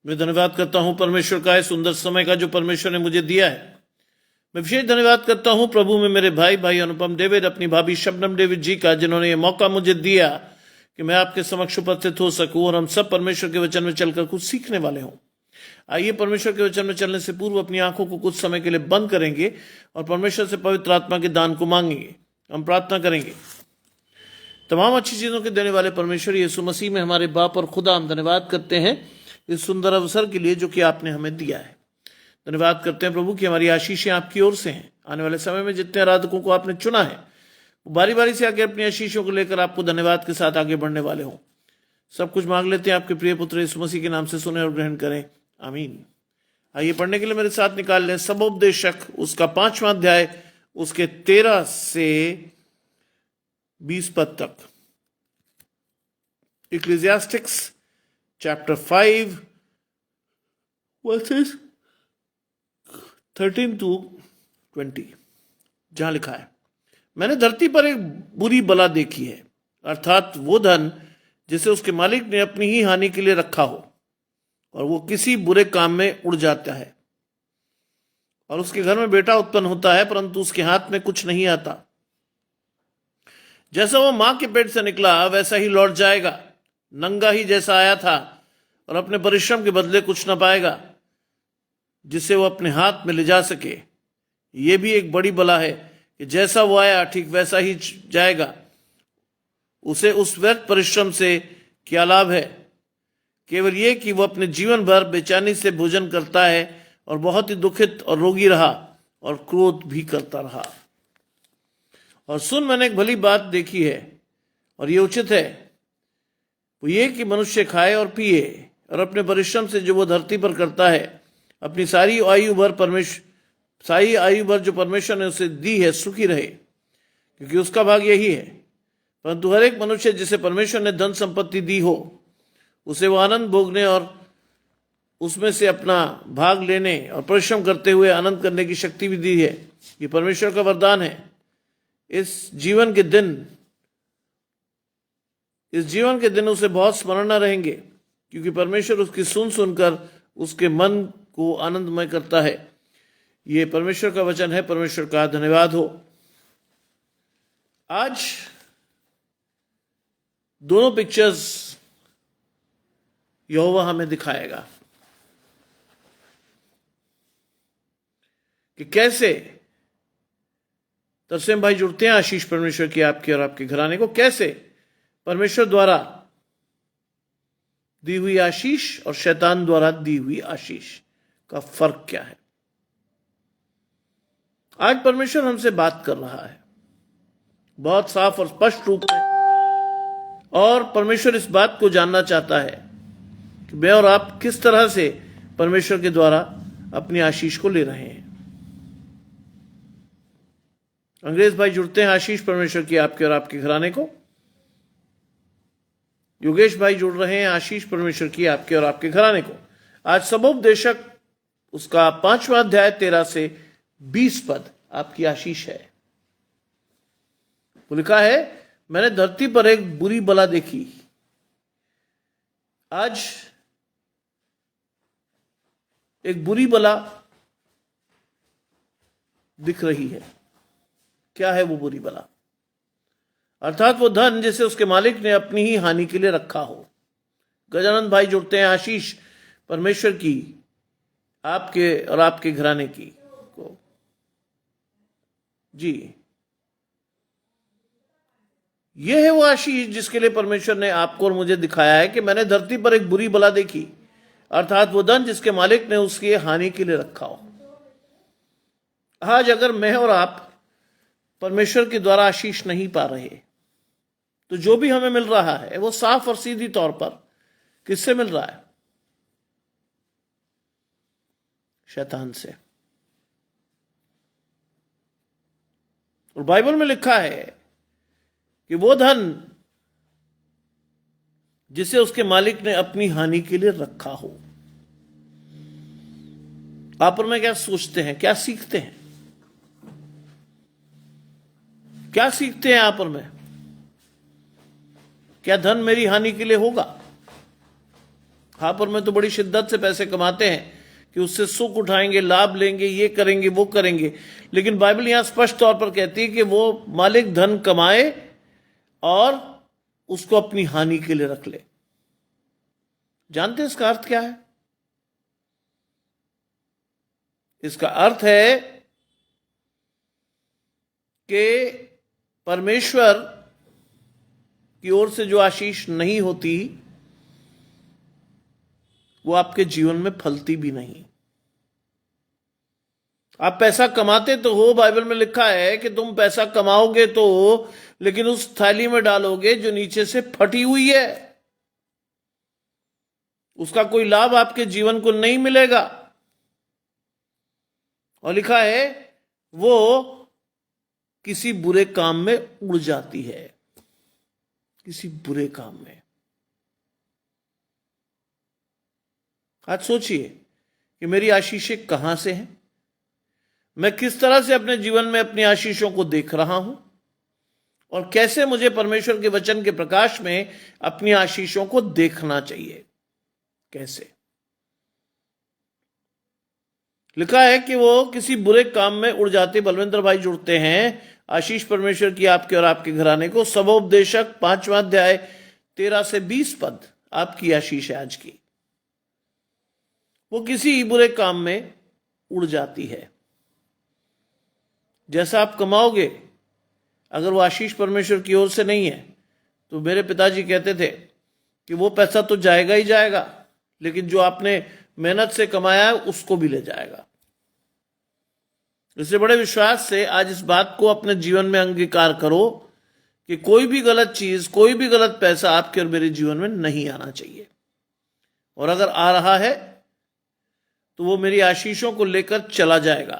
मैं धन्यवाद करता हूं परमेश्वर का इस सुंदर समय का जो परमेश्वर ने मुझे दिया है। मैं विशेष धन्यवाद करता हूं प्रभु में मेरे भाई अनुपम डेविड, अपनी भाभी शबनम डेविड जी का, जिन्होंने ये मौका मुझे दिया कि मैं आपके समक्ष उपस्थित हो सकूं और हम सब परमेश्वर के वचन में चलकर कुछ सीखने वाले हों। आइए परमेश्वर के वचन में चलने से पूर्व अपनी आंखों को कुछ समय के लिए बंद करेंगे और परमेश्वर से पवित्र आत्मा के दान को मांगेंगे। हम प्रार्थना करेंगे। तमाम अच्छी चीजों के देने वाले परमेश्वर यीशु मसीह में हमारे बाप और खुदा, हम धन्यवाद करते हैं इस सुंदर अवसर के लिए जो कि आपने हमें दिया है। धन्यवाद करते हैं प्रभु कि हमारी आशीषें आपकी ओर से हैं। आने वाले समय में जितने आराधकों को आपने चुना है वो बारी बारी से आगे अपनी आशीषों को लेकर आपको धन्यवाद के साथ आगे बढ़ने वाले हों। सब कुछ मांग लेते हैं आपके प्रिय पुत्र यीशु मसीह के नाम से, सुने और ग्रहण करें, आमीन। आइए पढ़ने के लिए मेरे साथ निकाल लें सबोपदेशक उसका 5वां अध्याय, उसके 13 से 20 पद तक। इक्लेसियास्टिक्स चैप्टर 5 वर्सेस 13 to 20, जहां लिखा है, मैंने धरती पर एक बुरी बला देखी है, अर्थात वो धन जिसे उसके मालिक ने अपनी ही हानि के लिए रखा हो और वो किसी बुरे काम में उड़ जाता है, और उसके घर में बेटा उत्पन्न होता है परंतु उसके हाथ में कुछ नहीं आता। जैसा वो मां के पेट से निकला वैसा ही लौट जाएगा, नंगा ही जैसा आया था, और अपने परिश्रम के बदले कुछ न पाएगा जिसे वो अपने हाथ में ले जा सके। ये भी एक बड़ी बला है कि जैसा वो आया ठीक वैसा ही जाएगा। उसे उस व्यर्थ परिश्रम से क्या लाभ है, केवल ये कि वो अपने जीवन भर बेचैनी से भोजन करता है और बहुत ही दुखित और रोगी रहा और क्रोध भी करता रहा। और सुन, मैंने एक भली बात देखी है और ये उचित है, वो ये कि मनुष्य खाए और पिए और अपने परिश्रम से जो वो धरती पर करता है अपनी सारी आयु भर जो परमेश्वर ने उसे दी है सुखी रहे, क्योंकि उसका भाग यही है। परंतु हर एक मनुष्य जिसे परमेश्वर ने धन संपत्ति दी हो उसे वो आनंद भोगने और उसमें से अपना भाग लेने और परिश्रम करते हुए आनंद करने की शक्ति भी दी है। ये परमेश्वर का वरदान है। इस जीवन के दिन उसे बहुत स्मरण रहेंगे, क्योंकि परमेश्वर उसकी सुनकर उसके मन को आनंदमय करता है। ये परमेश्वर का वचन है। परमेश्वर का धन्यवाद हो। आज दोनों पिक्चर्स यहोवा हमें दिखाएगा कि कैसे तरसेम भाई जुड़ते हैं आशीष परमेश्वर की आपके और आपके घराने को, कैसे परमेश्वर द्वारा दी हुई आशीष और शैतान द्वारा दी हुई आशीष का फर्क क्या है। आज परमेश्वर हमसे बात कर रहा है बहुत साफ और स्पष्ट रूप में, और परमेश्वर इस बात को जानना चाहता है कि मैं और आप किस तरह से परमेश्वर के द्वारा अपनी आशीष को ले रहे हैं। अंग्रेज भाई जुड़ते हैं आशीष परमेश्वर की आपके और आपके घराने को। योगेश भाई जुड़ रहे हैं आशीष परमेश्वर की आपके और आपके घराने को। आज सबोपदेशक उसका 5वां अध्याय 13 से 20 पद आपकी आशीष है। वो लिखा है, मैंने धरती पर एक बुरी बला देखी। आज एक बुरी बला दिख रही है। क्या है वो बुरी बला? अर्थात वो धन जिसे उसके मालिक ने अपनी ही हानि के लिए रखा हो। गजानंद भाई जुड़ते हैं आशीष परमेश्वर की आपके और आपके घराने की को। जी, ये है वो आशीष जिसके लिए परमेश्वर ने आपको और मुझे दिखाया है कि मैंने धरती पर एक बुरी बला देखी, अर्थात वो धन जिसके मालिक ने उसकी हानि के लिए रखा हो। आज अगर मैं और आप परमेश्वर के द्वारा आशीष नहीं पा रहे तो जो भी हमें मिल रहा है वो साफ और सीधी तौर पर किससे मिल रहा है? शैतान से। और बाइबल में लिखा है कि वो धन जिसे उसके मालिक ने अपनी हानि के लिए रखा हो। आप और मैं क्या सोचते हैं, क्या सीखते हैं? क्या सीखते हैं आप और मैं? क्या धन मेरी हानि के लिए होगा? हाँ, पर मैं तो बड़ी शिद्दत से पैसे कमाते हैं कि उससे सुख उठाएंगे, लाभ लेंगे, ये करेंगे, वो करेंगे। लेकिन बाइबल यहां स्पष्ट तौर पर कहती है कि वो मालिक धन कमाए और उसको अपनी हानि के लिए रख ले। जानते हैं इसका अर्थ क्या है? इसका अर्थ है कि परमेश्वर की ओर से जो आशीष नहीं होती वो आपके जीवन में फलती भी नहीं। आप पैसा कमाते तो हो, बाइबल में लिखा है कि तुम पैसा कमाओगे तो, लेकिन उस थाली में डालोगे जो नीचे से फटी हुई है, उसका कोई लाभ आपके जीवन को नहीं मिलेगा। और लिखा है वो किसी बुरे काम में उड़ जाती है, किसी बुरे काम में। आज सोचिए कि मेरी आशीषें कहां से हैं, मैं किस तरह से अपने जीवन में अपनी आशीषों को देख रहा हूं, और कैसे मुझे परमेश्वर के वचन के प्रकाश में अपनी आशीषों को देखना चाहिए। कैसे? लिखा है कि वो किसी बुरे काम में उड़ जाते। बलविंदर भाई जुड़ते हैं, आशीष परमेश्वर की आपके और आपके घराने को। सबोपदेशक 5वां अध्याय 13 से 20 पद आपकी आशीष है आज की। वो किसी बुरे काम में उड़ जाती है। जैसा आप कमाओगे, अगर वो आशीष परमेश्वर की ओर से नहीं है, तो मेरे पिताजी कहते थे कि वो पैसा तो जाएगा ही जाएगा, लेकिन जो आपने मेहनत से कमाया है उसको भी ले जाएगा। इसलिए बड़े विश्वास से आज इस बात को अपने जीवन में अंगीकार करो कि कोई भी गलत चीज, कोई भी गलत पैसा आपके और मेरे जीवन में नहीं आना चाहिए। और अगर आ रहा है तो वो मेरी आशीषों को लेकर चला जाएगा।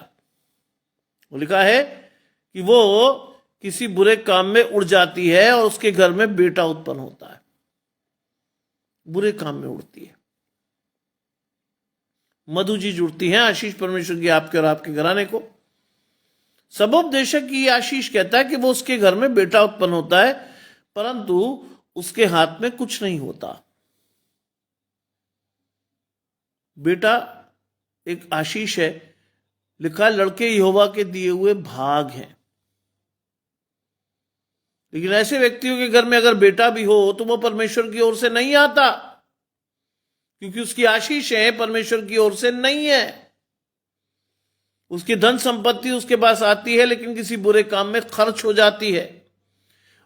वो लिखा है कि वो किसी बुरे काम में उड़ जाती है और उसके घर में बेटा उत्पन्न होता है। बुरे काम में उड़ती है। मधु जी जुड़ती हैं, आशीष परमेश्वर की आपके और आपके घराने को। सबोपदेशक की आशीष कहता है कि वो उसके घर में बेटा उत्पन्न होता है, परंतु उसके हाथ में कुछ नहीं होता। बेटा एक आशीष है। लिखा, लड़के यहोवा के दिए हुए भाग हैं। लेकिन ऐसे व्यक्तियों के घर में अगर बेटा भी हो तो वो परमेश्वर की ओर से नहीं आता, क्योंकि उसकी आशीषें परमेश्वर की ओर से नहीं है। उसकी धन संपत्ति उसके पास आती है, लेकिन किसी बुरे काम में खर्च हो जाती है।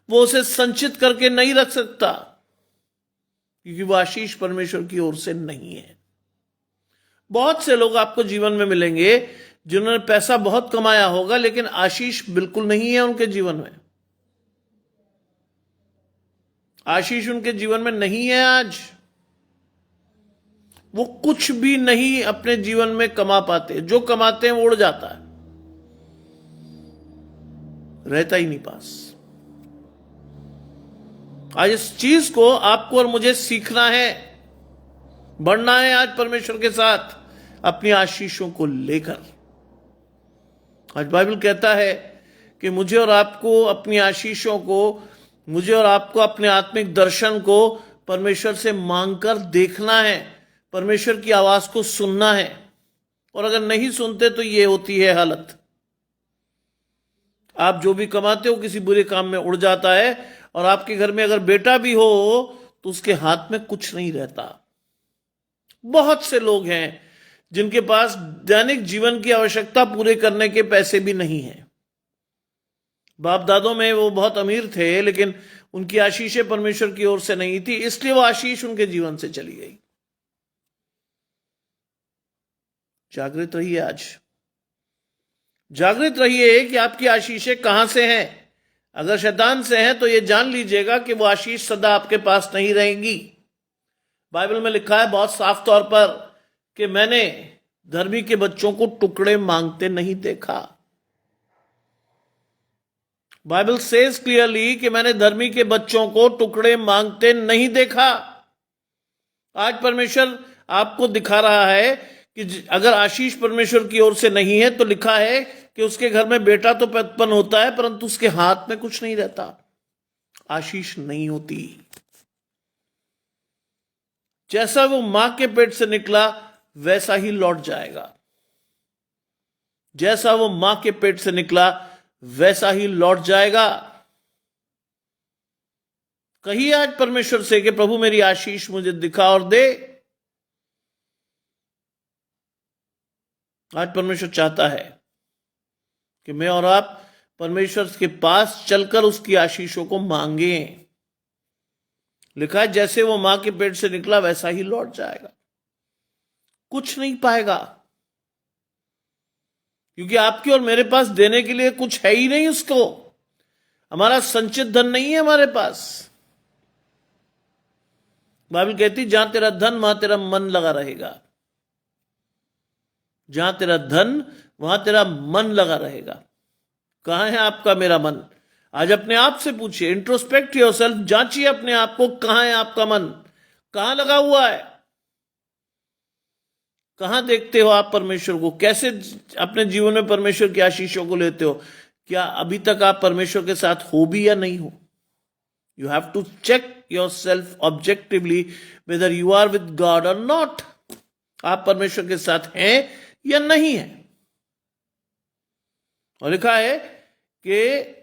वो उसे संचित करके नहीं रख सकता, क्योंकि वो आशीष परमेश्वर की ओर से नहीं है। बहुत से लोग आपको जीवन में मिलेंगे जिन्होंने पैसा बहुत कमाया होगा, लेकिन आशीष बिल्कुल नहीं है उनके जीवन में। आशीष उनके जीवन में नहीं है। आज वो कुछ भी नहीं अपने जीवन में कमा पाते। जो कमाते हैं वो उड़ जाता है, रहता ही नहीं पास। आज इस चीज को आपको और मुझे सीखना है, बढ़ना है आज परमेश्वर के साथ अपनी आशीषों को लेकर। आज बाइबल कहता है कि मुझे और आपको अपनी आशीषों को, मुझे और आपको अपने आत्मिक दर्शन को परमेश्वर से मांगकर देखना है, परमेश्वर की आवाज को सुनना है। और अगर नहीं सुनते तो ये होती है हालत। आप जो भी कमाते हो किसी बुरे काम में उड़ जाता है, और आपके घर में अगर बेटा भी हो तो उसके हाथ में कुछ नहीं रहता। बहुत से लोग हैं जिनके पास दैनिक जीवन की आवश्यकता पूरे करने के पैसे भी नहीं हैं। बाप दादों में वो बहुत अमीर थे, लेकिन उनकी आशीषें परमेश्वर की ओर से नहीं थी, इसलिए वो आशीष उनके जीवन से चली गई। जागृत रहिए, आज जागृत रहिए कि आपकी आशीषें कहां से हैं। अगर शैतान से हैं तो ये जान लीजिएगा कि वो आशीष सदा आपके पास नहीं रहेंगी। बाइबल में लिखा है बहुत साफ तौर पर कि मैंने धर्मी के बच्चों को टुकड़े मांगते नहीं देखा। बाइबल सेज क्लियरली कि मैंने धर्मी के बच्चों को टुकड़े मांगते नहीं देखा। आज परमेश्वर आपको दिखा रहा है कि अगर आशीष परमेश्वर की ओर से नहीं है तो लिखा है कि उसके घर में बेटा तो उत्पन्न होता है, परंतु उसके हाथ में कुछ नहीं रहता, आशीष नहीं होती। जैसा वो मां के पेट से निकला वैसा ही लौट जाएगा। जैसा वो मां के पेट से निकला वैसा ही लौट जाएगा। कहिए आज परमेश्वर से कि प्रभु मेरी आशीष मुझे दिखा और दे। आज परमेश्वर चाहता है कि मैं और आप परमेश्वर के पास चलकर उसकी आशीषों को मांगे। लिखा है जैसे वो मां के पेट से निकला वैसा ही लौट जाएगा, कुछ नहीं पाएगा, क्योंकि आपके और मेरे पास देने के लिए कुछ है ही नहीं उसको। हमारा संचित धन नहीं है हमारे पास। बाइबल कहती जहां तेरा धन वहां तेरा मन लगा रहेगा। जहां तेरा धन वहां तेरा मन लगा रहेगा। कहां है आपका मेरा मन? आज अपने आप से पूछिए, इंट्रोस्पेक्ट योरसेल्फ, जांचिए अपने आप को, कहां है आपका मन, कहां लगा हुआ है, कहां देखते हो आप परमेश्वर को, कैसे अपने जीवन में परमेश्वर की आशीषों को लेते हो। क्या अभी तक आप परमेश्वर के साथ हो भी या नहीं हो? You have to check yourself objectively whether you are with God और नॉट। आप परमेश्वर के साथ हैं या नहीं है। और लिखा है कि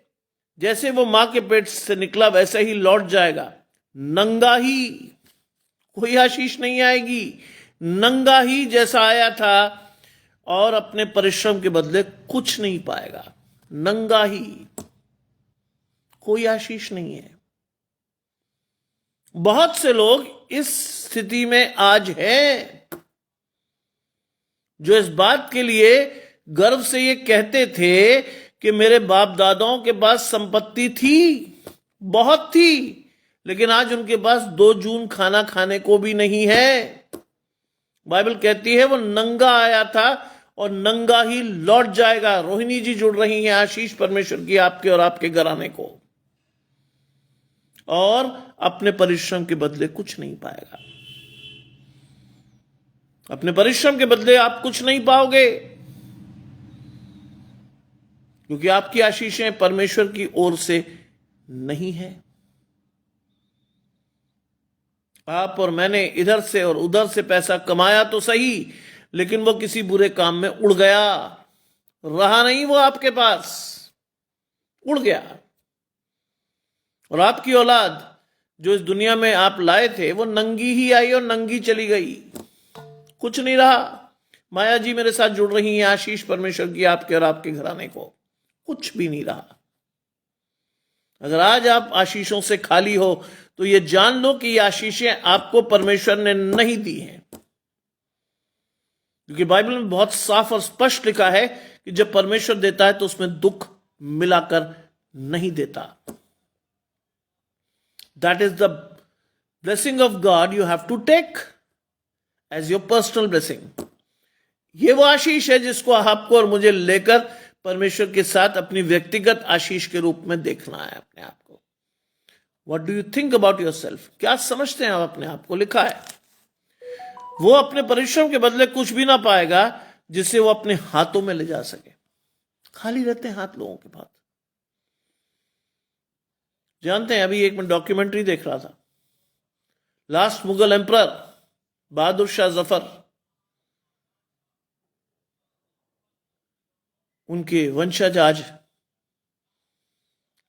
जैसे वो मां के पेट से निकला वैसे ही लौट जाएगा। नंगा ही, कोई आशीष नहीं आएगी। नंगा ही जैसा आया था और अपने परिश्रम के बदले कुछ नहीं पाएगा। नंगा ही, कोई आशीष नहीं है। बहुत से लोग इस स्थिति में आज हैं, जो इस बात के लिए गर्व से ये कहते थे कि मेरे बाप दादाओं के पास संपत्ति थी, बहुत थी, लेकिन आज उनके पास 2 जून खाना खाने को भी नहीं है। बाइबल कहती है वो नंगा आया था और नंगा ही लौट जाएगा। रोहिणी जी जुड़ रही हैं, आशीष परमेश्वर की आपके और आपके घराने को, और अपने परिश्रम के बदले कुछ नहीं पाएगा। अपने परिश्रम के बदले आप कुछ नहीं पाओगे, क्योंकि आपकी आशीषें परमेश्वर की ओर से नहीं है। आप और मैंने इधर से और उधर से पैसा कमाया तो सही, लेकिन वो किसी बुरे काम में उड़ गया, रहा नहीं वो आपके पास, उड़ गया। और आपकी औलाद जो इस दुनिया में आप लाए थे वो नंगी ही आई और नंगी चली गई, कुछ नहीं रहा। माया जी मेरे साथ जुड़ रही हैं, आशीष परमेश्वर की आपके और आपके घराने को, कुछ भी नहीं रहा। अगर आज आप आशीषों से खाली हो तो ये जान लो कि ये आशीषें आपको परमेश्वर ने नहीं दी हैं, क्योंकि बाइबल में बहुत साफ और स्पष्ट लिखा है कि जब परमेश्वर देता है तो उसमें दुख मिलाकर नहीं देता। That is the blessing of God you have to take as your personal blessing. ये वो आशीष है जिसको आपको और मुझे लेकर परमेश्वर के साथ अपनी व्यक्तिगत आशीष के रूप में देखना है अपने आप को। What do you think about yourself? क्या समझते हैं आप अपने आप को? लिखा है वो अपने परिश्रम के बदले कुछ भी ना पाएगा जिसे वो अपने हाथों में ले जा सके। खाली रहते हैं हाथ लोगों के पास। जानते हैं, अभी एक मैं डॉक्यूमेंट्री देख रहा था, लास्ट मुगल एम्परर बहादुर शाह जफर, उनके वंशज आज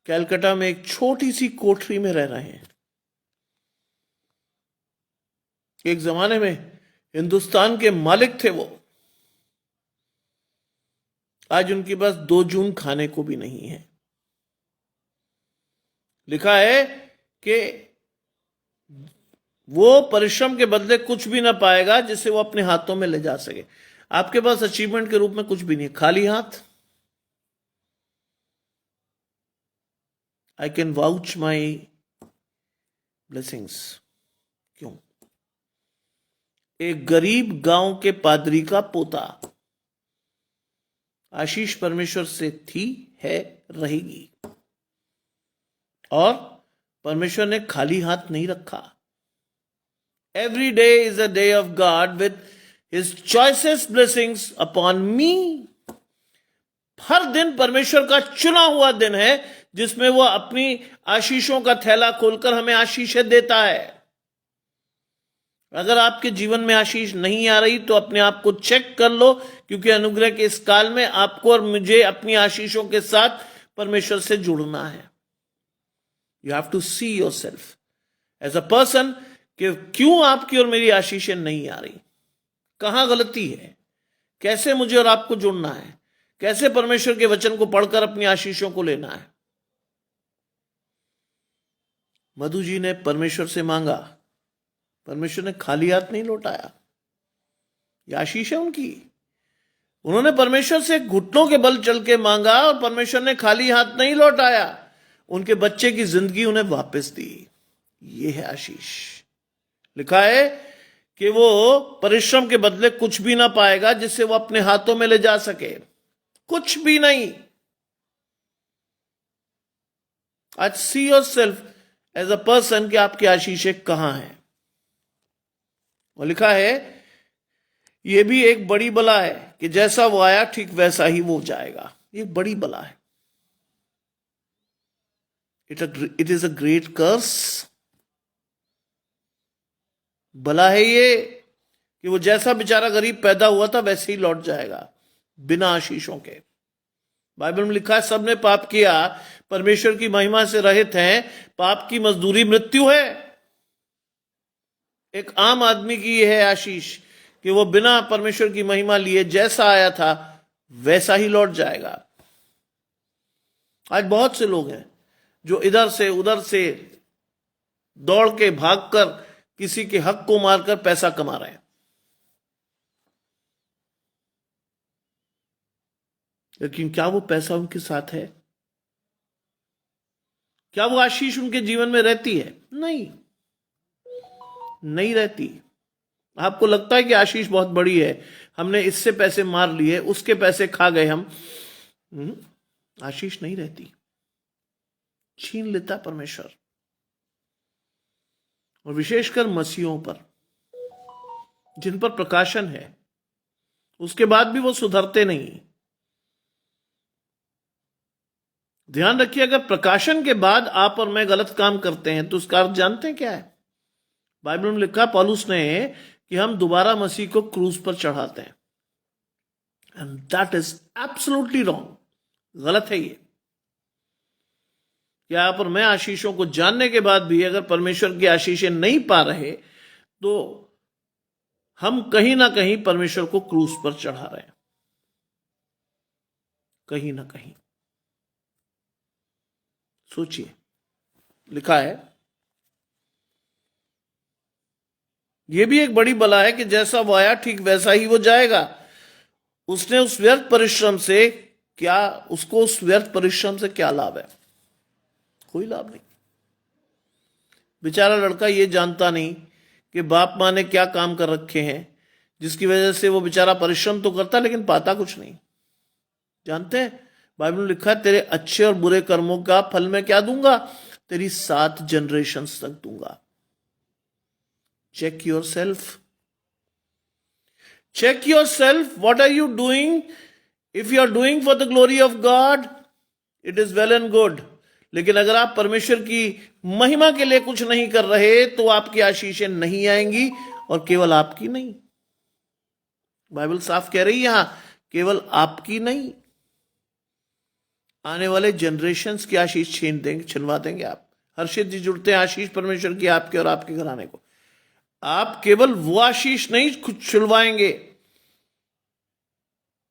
कलकत्ता में एक छोटी सी कोठरी में रह रहे हैं। एक जमाने में हिंदुस्तान के मालिक थे वो, आज उनके पास 2 जून खाने को भी नहीं है। लिखा है कि वो परिश्रम के बदले कुछ भी ना पाएगा जिसे वो अपने हाथों में ले जा सके। आपके पास अचीवमेंट के रूप में कुछ भी नहीं है, खाली हाथ। I can vouch my blessings। क्यों? एक गरीब गांव के पादरी का पोता, आशीष परमेश्वर से थी, है, रहेगी। और परमेश्वर ने खाली हाथ नहीं रखा। Every day is a day of God with His choicest blessings upon me। हर दिन परमेश्वर का चुना हुआ दिन है जिसमें वो अपनी आशीषों का थैला खोलकर हमें आशीषें देता है। अगर आपके जीवन में आशीष नहीं आ रही तो अपने आप को चेक कर लो, क्योंकि अनुग्रह के इस काल में आपको और मुझे अपनी आशीषों के साथ परमेश्वर से जुड़ना है। You have to see yourself as a person कि क्यों आपकी और मेरी आशीषें नहीं आ रही, कहां गलती है, कैसे मुझे और आपको जुड़ना है, कैसे परमेश्वर के वचन को पढ़कर अपनी आशीषों को लेना है। मधु जी ने परमेश्वर से मांगा, परमेश्वर ने खाली हाथ नहीं लौटाया। यह आशीष है उनकी। उन्होंने परमेश्वर से घुटनों के बल चल के मांगा और परमेश्वर ने खाली हाथ नहीं लौटाया, उनके बच्चे की जिंदगी उन्हें वापस दी। यह है आशीष। लिखा है कि वो परिश्रम के बदले कुछ भी ना पाएगा जिससे वो अपने हाथों में ले जा सके, कुछ भी नहीं। आज see yourself as a person कि आपकी आशीषें कहां हैं। और लिखा है यह भी एक बड़ी बला है कि जैसा वो आया ठीक वैसा ही वो जाएगा। ये बड़ी बला है। इट इज अ ग्रेट कर्स। बला है ये कि वो जैसा बेचारा गरीब पैदा हुआ था वैसे ही लौट जाएगा, बिना आशीषों के। बाइबल में लिखा है सबने पाप किया, परमेश्वर की महिमा से रहित हैं, पाप की मजदूरी मृत्यु है। एक आम आदमी की यह है आशीष कि वो बिना परमेश्वर की महिमा लिए जैसा आया था वैसा ही लौट जाएगा। आज बहुत से लोग हैं जो इधर से उधर से दौड़ के भागकर किसी के हक को मारकर पैसा कमा रहे हैं, लेकिन क्या वो पैसा उनके साथ है? क्या वो आशीष उनके जीवन में रहती है? नहीं, नहीं रहती। आपको लगता है कि आशीष बहुत बड़ी है, हमने इससे पैसे मार लिए, उसके पैसे खा गए हम। आशीष नहीं रहती, छीन लेता परमेश्वर। और विशेषकर मसीहों पर, जिन पर प्रकाशन है, उसके बाद भी वो सुधरते नहीं। ध्यान रखिए, अगर प्रकाशन के बाद आप और मैं गलत काम करते हैं तो उसका अर्थ जानते हैं क्या है? बाइबल में लिखा पौलुस ने कि हम दोबारा मसीह को क्रूज पर चढ़ाते हैं, and that is absolutely wrong. गलत है ये। क्या आप और मैं आशीषों को जानने के बाद भी अगर परमेश्वर की आशीषें नहीं पा रहे तो हम कहीं ना कहीं परमेश्वर को क्रूज पर चढ़ा रहे हैं, कहीं ना कहीं। सोचिए, लिखा है यह भी एक बड़ी बला है कि जैसा वो आया ठीक वैसा ही वो जाएगा। उसने उस व्यर्थ परिश्रम से क्या, उसको उस व्यर्थ परिश्रम से क्या लाभ है? कोई लाभ नहीं। बेचारा लड़का ये जानता नहीं कि बाप माँ ने क्या काम कर रखे हैं जिसकी वजह से वो बेचारा परिश्रम तो करता लेकिन पाता कुछ नहीं। जानते हैं, बाइबल में लिखा है तेरे अच्छे और बुरे कर्मों का फल मैं क्या दूंगा? तेरी 7 जनरेशंस तक दूंगा। Check yourself, check yourself. What are you doing? If you are doing for the glory of God, it is well and good. लेकिन अगर आप परमेश्वर की महिमा के लिए कुछ नहीं कर रहे तो आपकी आशीषें नहीं आएंगी, और केवल आपकी नहीं। बाइबल साफ कह रही है यहां, केवल आपकी नहीं, आने वाले जनरेशंस की आशीष छीन देंगे, छिनवा देंगे आप। हर्षित जी जुड़ते हैं आशीष परमेश्वर की आपके और आपके घराने को। आप केवल वो आशीष नहीं छुड़वाएंगे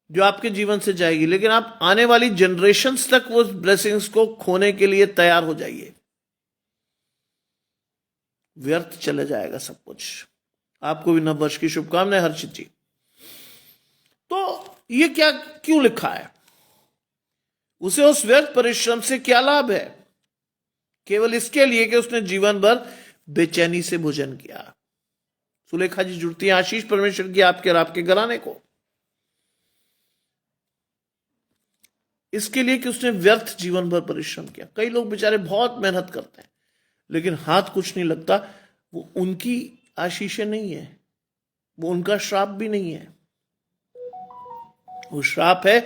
जो आपके जीवन से जाएगी, लेकिन आप आने वाली जनरेशंस तक वो ब्लेसिंग्स को खोने के लिए तैयार हो जाइए। व्यर्थ चले जाएगा सब कुछ। आपको भी नव वर्ष की शुभकामनाएं हर्षित जी। तो ये क्या क्यों लिखा है? उसे उस व्यर्थ परिश्रम से क्या लाभ है? केवल इसके लिए कि उसने जीवन भर बेचैनी से भोजन किया। सुलेखा जी जुड़ती है आशीष परमेश्वर की आपके और आपके घराने को, इसके लिए कि उसने व्यर्थ जीवन भर परिश्रम किया। कई लोग बेचारे बहुत मेहनत करते हैं लेकिन हाथ कुछ नहीं लगता। वो उनकी आशीषें नहीं है, वो उनका श्राप भी नहीं है। वो श्राप है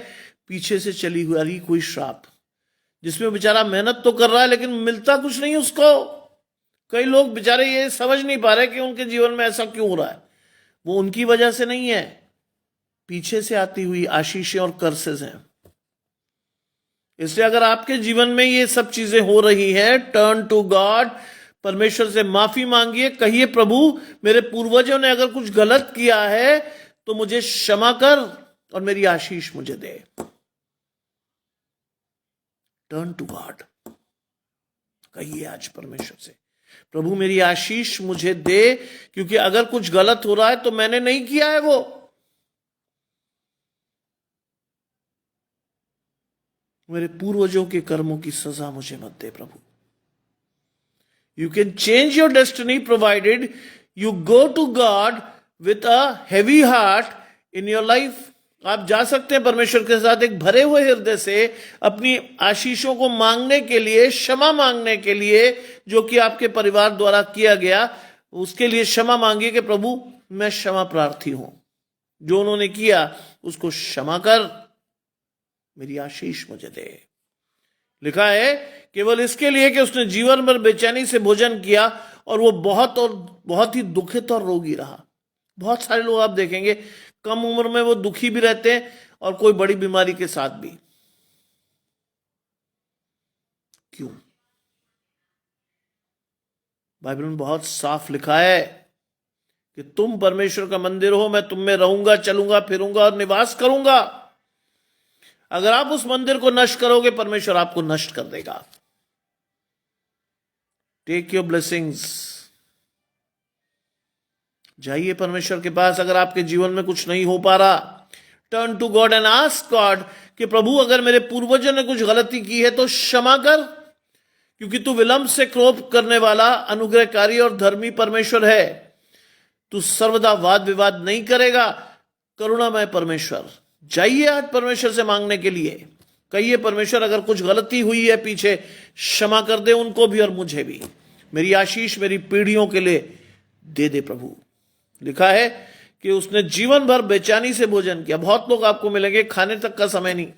पीछे से चली हुई कोई श्राप, जिसमें बेचारा मेहनत तो कर रहा है लेकिन मिलता कुछ नहीं उसको, कई लोग बेचारे ये समझ नहीं पा रहे कि उनके जीवन में ऐसा क्यों हो रहा है। वो उनकी वजह से नहीं है, पीछे से आती हुई आशीषें और कर्सेस हैं। इसलिए अगर आपके जीवन में ये सब चीजें हो रही हैं, टर्न टू गॉड, परमेश्वर से माफी मांगिए, कहिए प्रभु मेरे पूर्वजों ने अगर कुछ गलत किया है तो मुझे क्षमा कर और मेरी आशीष मुझे दे। टर्न टू गॉड, कहिए आज परमेश्वर से, प्रभु मेरी आशीष मुझे दे, क्योंकि अगर कुछ गलत हो रहा है तो मैंने नहीं किया है, वो मेरे पूर्वजों के कर्मों की सजा मुझे मत दे प्रभु। You can change your destiny provided you go to God with a heavy heart in your life. आप जा सकते हैं परमेश्वर के साथ एक भरे हुए हृदय से अपनी आशीषों को मांगने के लिए, क्षमा मांगने के लिए, जो कि आपके परिवार द्वारा किया गया, उसके लिए क्षमा मांगिए कि प्रभु मैं क्षमा प्रार्थी हूं, जो उन्होंने किया उसको क्षमा कर, मेरी आशीष मुझे दे। लिखा है केवल इसके लिए कि उसने जीवन भर बेचैनी से भोजन किया और वो बहुत ही दुखित और रोगी रहा। बहुत सारे लोग आप देखेंगे कम उम्र में वो दुखी भी रहते हैं और कोई बड़ी बीमारी के साथ भी। क्यों? बाइबल में बहुत साफ लिखा है कि तुम परमेश्वर का मंदिर हो, मैं तुम में रहूंगा, चलूंगा, फिरूंगा और निवास करूंगा। अगर आप उस मंदिर को नष्ट करोगे, परमेश्वर आपको नष्ट कर देगा। टेक योर ब्लेसिंग्स, जाइए परमेश्वर के पास। अगर आपके जीवन में कुछ नहीं हो पा रहा, turn to God and ask God कि प्रभु अगर मेरे पूर्वजों ने कुछ गलती की है तो क्षमा कर, क्योंकि तू विलंब से क्रोध करने वाला, अनुग्रहकारी और धर्मी परमेश्वर है। तू सर्वदा वाद विवाद नहीं करेगा, करुणामय परमेश्वर। जाइए आज परमेश्वर से मांगने के लिए, कहिए परमेश्वर अगर कुछ गलती हुई है पीछे, क्षमा कर दे उनको भी और मुझे भी, मेरी आशीष मेरी पीढ़ियों के लिए दे दे प्रभु। लिखा है कि उसने जीवन भर बेचैनी से भोजन किया। बहुत लोग आपको मिलेंगे खाने तक का समय नहीं,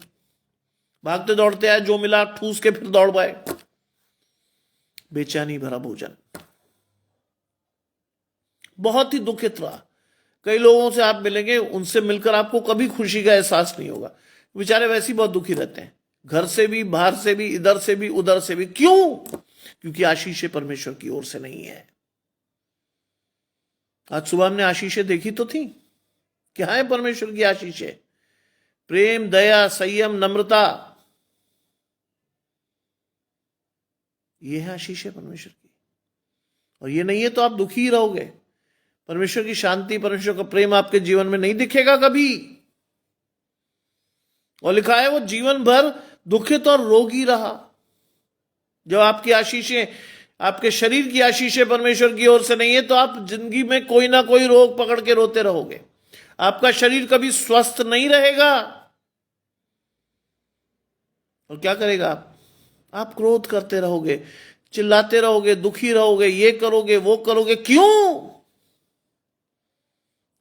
भागते दौड़ते आए, जो मिला ठूस के फिर दौड़ पाए। बेचैनी भरा भोजन, बहुत ही दुखित रहा। कई लोगों से आप मिलेंगे, उनसे मिलकर आपको कभी खुशी का एहसास नहीं होगा। बेचारे वैसे ही बहुत दुखी रहते हैं, घर से भी, बाहर से भी, इधर से भी, उधर से भी। क्यों? क्योंकि आशीषें परमेश्वर की ओर से नहीं है। आज सुबह हमने आशीषें देखी तो थी। क्या है परमेश्वर की आशीषें? प्रेम, दया, संयम, नम्रता, ये है आशीषें परमेश्वर की। और ये नहीं है तो आप दुखी ही रहोगे। परमेश्वर की शांति, परमेश्वर का प्रेम आपके जीवन में नहीं दिखेगा कभी। और लिखा है वो जीवन भर दुखित और रोगी रहा। जब आपकी आशीषें, आपके शरीर की आशीषें परमेश्वर की ओर से नहीं है तो आप जिंदगी में कोई ना कोई रोग पकड़ के रोते रहोगे। आपका शरीर कभी स्वस्थ नहीं रहेगा। और क्या करेगा आप क्रोध करते रहोगे, चिल्लाते रहोगे, दुखी रहोगे, ये करोगे, वो करोगे। क्यों?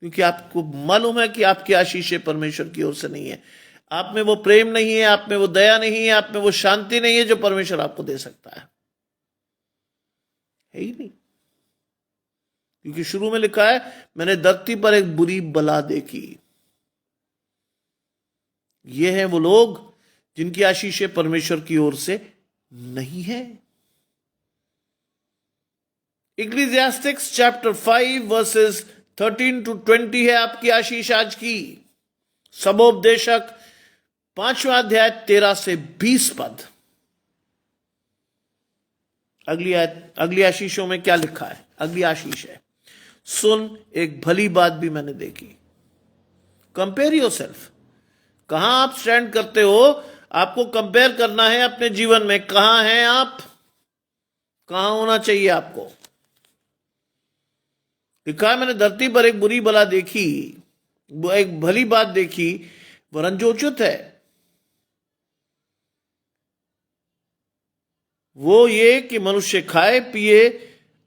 क्योंकि आपको मालूम है कि आपकी आशीषें परमेश्वर की ओर से नहीं है। आप में वो प्रेम नहीं है, आप में वो दया नहीं है, आप में वो शांति नहीं है जो परमेश्वर आपको दे सकता है ही नहीं। क्योंकि शुरू में लिखा है मैंने धरती पर एक बुरी बला देखी। ये हैं वो लोग जिनकी आशीषें परमेश्वर की ओर से नहीं है। इक्लेसियास्टिक्स चैप्टर 5 वर्सेस 13 to 20 है आपकी आशीष आज की। सबोपदेशक 5वां अध्याय 13 से 20 पद। अगली आशीषों में क्या लिखा है? अगली आशीष है, सुन एक भली बात भी मैंने देखी। Compare yourself. कहां आप स्टैंड करते हो? आपको कंपेयर करना है अपने जीवन में। कहां हैं आप? कहां होना चाहिए आपको? लिखा मैंने धरती पर एक बुरी बला देखी, एक भली बात देखी, वरन जो उचित है वो ये कि मनुष्य खाए पिए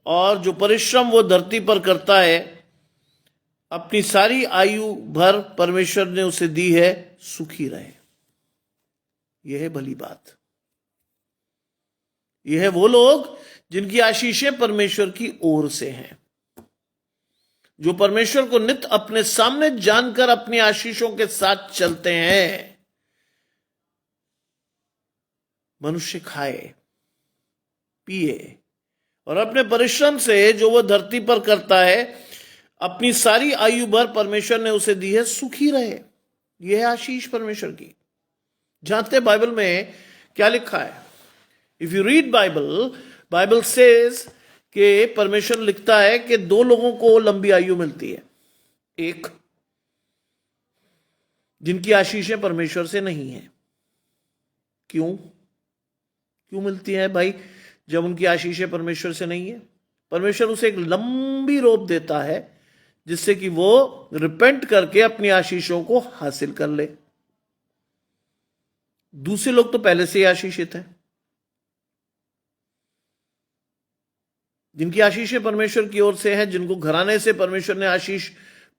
और जो परिश्रम वो धरती पर करता है अपनी सारी आयु भर परमेश्वर ने उसे दी है, सुखी रहे। यह है भली बात। यह है वो लोग जिनकी आशीषें परमेश्वर की ओर से हैं, जो परमेश्वर को नित्य अपने सामने जानकर अपनी आशीषों के साथ चलते हैं। मनुष्य खाए पिए और अपने परिश्रम से जो वह धरती पर करता है, अपनी सारी आयु भर परमेश्वर ने उसे दी है, सुखी रहे। यह है आशीष परमेश्वर की। जानते बाइबल में क्या लिखा है? If you read Bible says कि परमेश्वर लिखता है कि दो लोगों को लंबी आयु मिलती है। एक, जिनकी आशीषें परमेश्वर से नहीं है। क्यों मिलती है भाई जब उनकी आशीषें परमेश्वर से नहीं है? परमेश्वर उसे एक लंबी रोप देता है जिससे कि वो रिपेंट करके अपनी आशीषों को हासिल कर ले। दूसरे लोग तो पहले से ही आशीषित हैं। जिनकी आशीषें परमेश्वर की ओर से है, जिनको घराने से परमेश्वर ने आशीष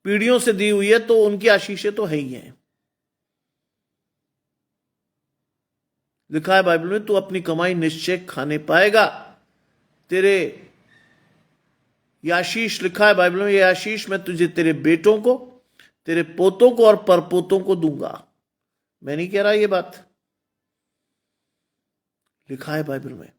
पीढ़ियों से दी हुई है, तो उनकी आशीषें तो है ही हैं। लिखा है बाइबल में, तू अपनी कमाई निश्चय खाने पाएगा। तेरे ये आशीष लिखा है बाइबल में, ये आशीष मैं तुझे तेरे बेटों को, तेरे पोतों को और परपोतों को दूंगा। मैं नहीं कह रहा ये बात, लिखा है बाइबल में।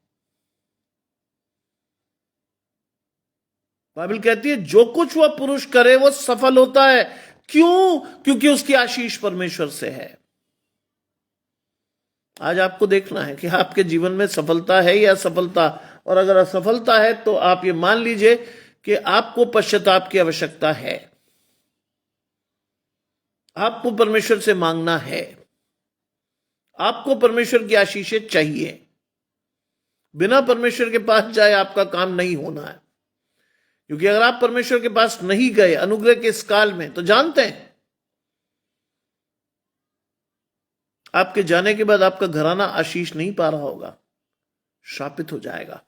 बाइबल कहती है जो कुछ वह पुरुष करे वो सफल होता है। क्यों? क्योंकि उसकी आशीष परमेश्वर से है। आज आपको देखना है कि आपके जीवन में सफलता है या असफलता, और अगर असफलता है तो आप ये मान लीजिए कि आपको पश्चाताप की आवश्यकता है। आपको परमेश्वर से मांगना है, आपको परमेश्वर की आशीषें चाहिए। बिना परमेश्वर के पास जाए आपका काम नहीं होना है। क्योंकि अगर आप परमेश्वर के पास नहीं गए अनुग्रह के इस काल में, तो जानते हैं आपके जाने के बाद आपका घराना आशीष नहीं पा रहा होगा, श्रापित हो जाएगा।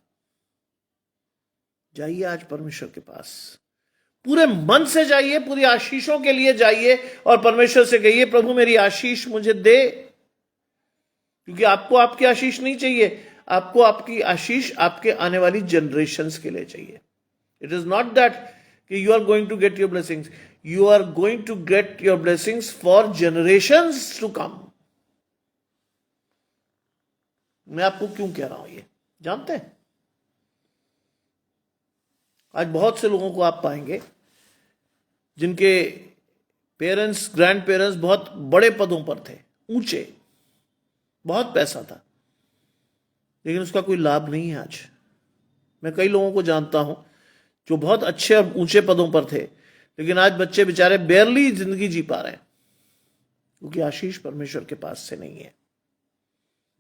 जाइए आज परमेश्वर के पास, पूरे मन से जाइए, पूरी आशीषों के लिए जाइए और परमेश्वर से कहिए, प्रभु मेरी आशीष मुझे दे। क्योंकि आपको आपकी आशीष नहीं चाहिए, आपको आपकी आशीष आपके आने वाली जनरेशंस के लिए चाहिए। It is not that you are going to get your blessings, you are going to get your blessings for generations to come. मैं आपको क्यों कह रहा हूं ये जानते हैं? आज बहुत से लोगों को आप पाएंगे जिनके पेरेंट्स, ग्रैंड पेरेंट्स बहुत बड़े पदों पर थे, ऊंचे, बहुत पैसा था, लेकिन उसका कोई लाभ नहीं है आज। मैं कई लोगों को जानता हूं जो बहुत अच्छे और ऊंचे पदों पर थे, लेकिन आज बच्चे बेचारे बेयरली जिंदगी जी पा रहे हैं, क्योंकि आशीष परमेश्वर के पास से नहीं है।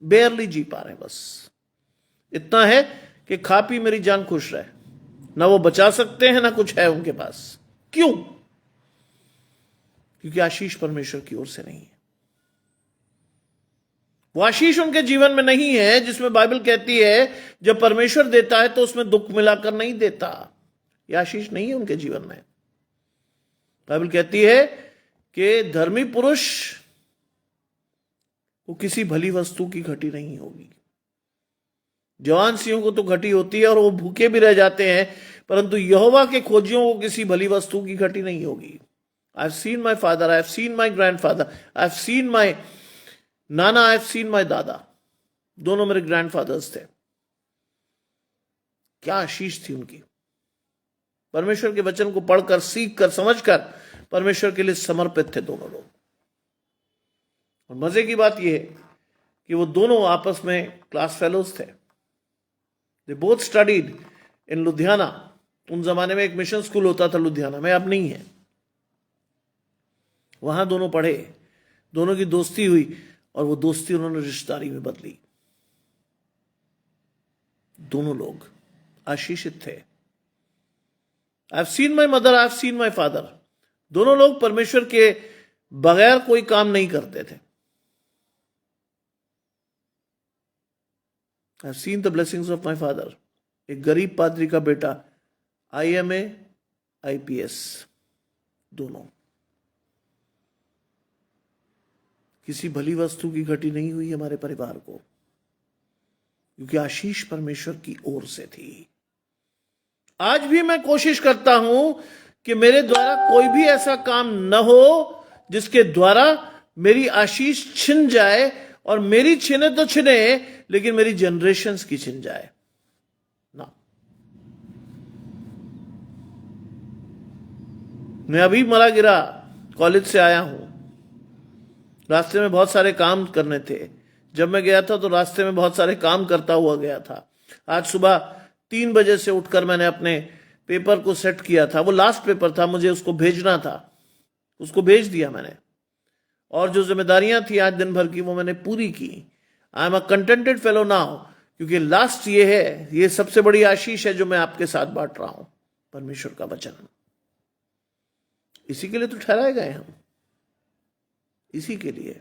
बेयरली जी पा रहे हैं, बस इतना है कि खा पी मेरी जान खुश रहे। ना वो बचा सकते हैं, ना कुछ है उनके पास। क्यों? क्योंकि आशीष परमेश्वर की ओर से नहीं है। वो आशीष उनके जीवन में नहीं है जिसमें बाइबल कहती है जब परमेश्वर देता है तो उसमें दुख मिलाकर नहीं देता। ये आशीष नहीं है उनके जीवन में। बाइबल कहती है कि धर्मी पुरुष को किसी भली वस्तु की घटी नहीं होगी। जवान सिंहों को तो घटी होती है और वो भूखे भी रह जाते हैं, परंतु यहोवा के खोजियों को किसी भली वस्तु की घटी नहीं होगी। I have seen my father, I have seen my grandfather, I have seen my Nana, I have seen my दादा। दोनों मेरे ग्रैंडफादर्स थे। क्या आशीष थी उनकी। परमेश्वर के वचन को पढ़कर, सीखकर, समझकर परमेश्वर के लिए समर्पित थे दोनों लोग। और मजे की बात यह है कि वो दोनों आपस में क्लास फेलोज थे। They both studied in Ludhiana. उन जमाने में एक मिशन स्कूल होता था लुधियाना में, अब नहीं है। वहां दोनों पढ़े, दोनों की दोस्ती हुई और वो दोस्ती उन्होंने रिश्तेदारी में बदली। दोनों लोग आशीषित थे। I have seen my mother, I have seen my father. दोनों लोग परमेश्वर के बगैर कोई काम नहीं करते थे। I have seen the blessings of my father. एक गरीब पादरी का बेटा, IMA, IPS, दोनों। किसी भली वस्तु की घटी नहीं हुई हमारे परिवार को। क्योंकि आशीष परमेश्वर की ओर से थी। आज भी मैं कोशिश करता हूं कि मेरे द्वारा कोई भी ऐसा काम न हो जिसके द्वारा मेरी आशीष छिन जाए, और मेरी छिने तो छिने लेकिन मेरी जनरेशंस की छिन जाए ना। मैं अभी मरा गिरा कॉलेज से आया हूं, रास्ते में बहुत सारे काम करने थे। जब मैं गया था तो रास्ते में बहुत सारे काम करता हुआ गया था। आज सुबह 3 बजे से उठकर मैंने अपने पेपर को सेट किया था। वो लास्ट पेपर था, मुझे उसको भेजना था, उसको भेज दिया मैंने। और जो जिम्मेदारियां थी आज दिन भर की वो मैंने पूरी की। I am a contented fellow now, क्योंकि लास्ट ये है, ये सबसे बड़ी आशीष है जो मैं आपके साथ बांट रहा हूं, परमेश्वर का वचन। इसी के लिए तो ठहराए गए हम, इसी के लिए।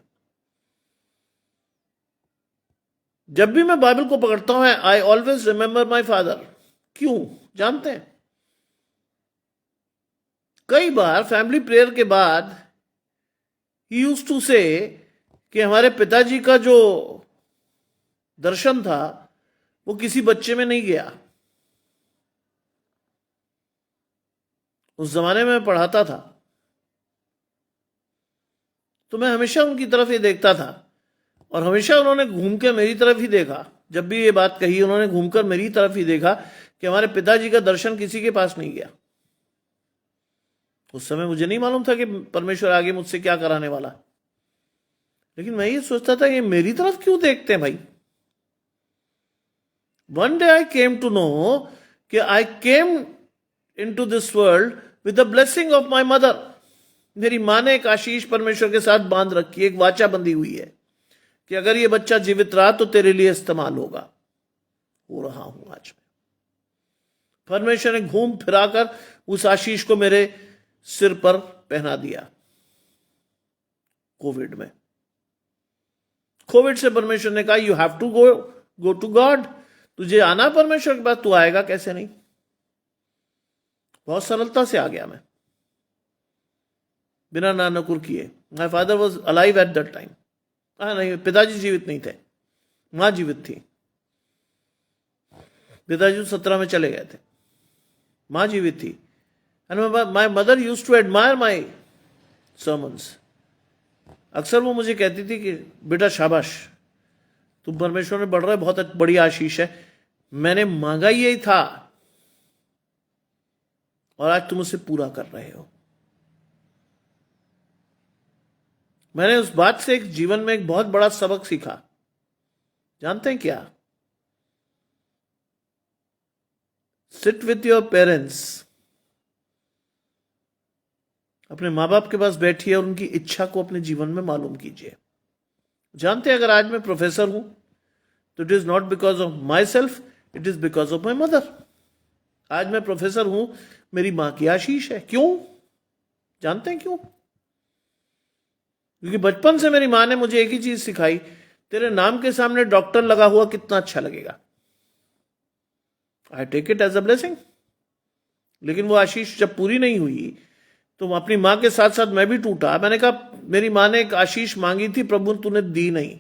जब भी मैं बाइबल को पकड़ता हूं, I always remember my father. क्यों जानते हैं? कई बार फैमिली प्रेयर के बाद ही यूज्ड टू से कि हमारे पिताजी का जो दर्शन था वो किसी बच्चे में नहीं गया। उस जमाने में पढ़ाता था तो मैं हमेशा उनकी तरफ ही देखता था, और हमेशा उन्होंने घूम के मेरी तरफ ही देखा। जब भी ये बात कही उन्होंने घूमकर मेरी तरफ ही देखा कि हमारे पिताजी का दर्शन किसी के पास नहीं गया। उस समय मुझे नहीं मालूम था कि परमेश्वर आगे मुझसे क्या कराने वाला, लेकिन मैं ये सोचता था कि मेरी तरफ क्यों देखते हैं भाई। One day I came to know कि I came into this world with the blessing of my mother. मेरी मां ने एक आशीष परमेश्वर के साथ बांध रखी है, एक वाचा बंधी हुई है कि अगर ये बच्चा जीवित रहा तो तेरे लिए इस्तेमाल होगा। हो रहा हूं आज मैं। परमेश्वर ने घूम फिराकर उस आशीष को मेरे सिर पर पहना दिया। कोविड से परमेश्वर ने कहा you have to go to God. तुझे आना परमेश्वर के पास, तू आएगा कैसे नहीं। बहुत सरलता से आ गया मैं, बिना नानकुर किए। My father was alive at that time. नहीं, पिताजी जीवित नहीं थे, मां जीवित थी। पिताजी 17 में चले गए थे, मां जीवित थी। And my mother used to admire my sermons. अक्सर वो मुझे कहती थी कि बेटा शाबाश, तुम परमेश्वर में बढ़ रहे, बहुत बड़ी आशीष है। मैंने मांगा ही यही था और आज तुम उसे पूरा कर रहे हो। मैंने उस बात से एक जीवन में एक बहुत बड़ा सबक सीखा। जानते हैं क्या? Sit with your parents. अपने मां बाप के पास बैठिए और उनकी इच्छा को अपने जीवन में मालूम कीजिए। जानते हैं, अगर आज मैं प्रोफेसर हूं तो it is not because of my self, it is because of my mother. आज मैं प्रोफेसर हूं, मेरी मां की आशीष है। क्यों? जानते हैं क्यों? क्योंकि बचपन से मेरी मां ने मुझे एक ही चीज सिखाई, तेरे नाम के सामने डॉक्टर लगा हुआ कितना अच्छा लगेगा। I take it as a blessing. लेकिन वो आशीष जब पूरी नहीं हुई तो अपनी मां के साथ साथ मैं भी टूटा। मैंने कहा मेरी मां ने एक आशीष मांगी थी, प्रभु तूने दी नहीं,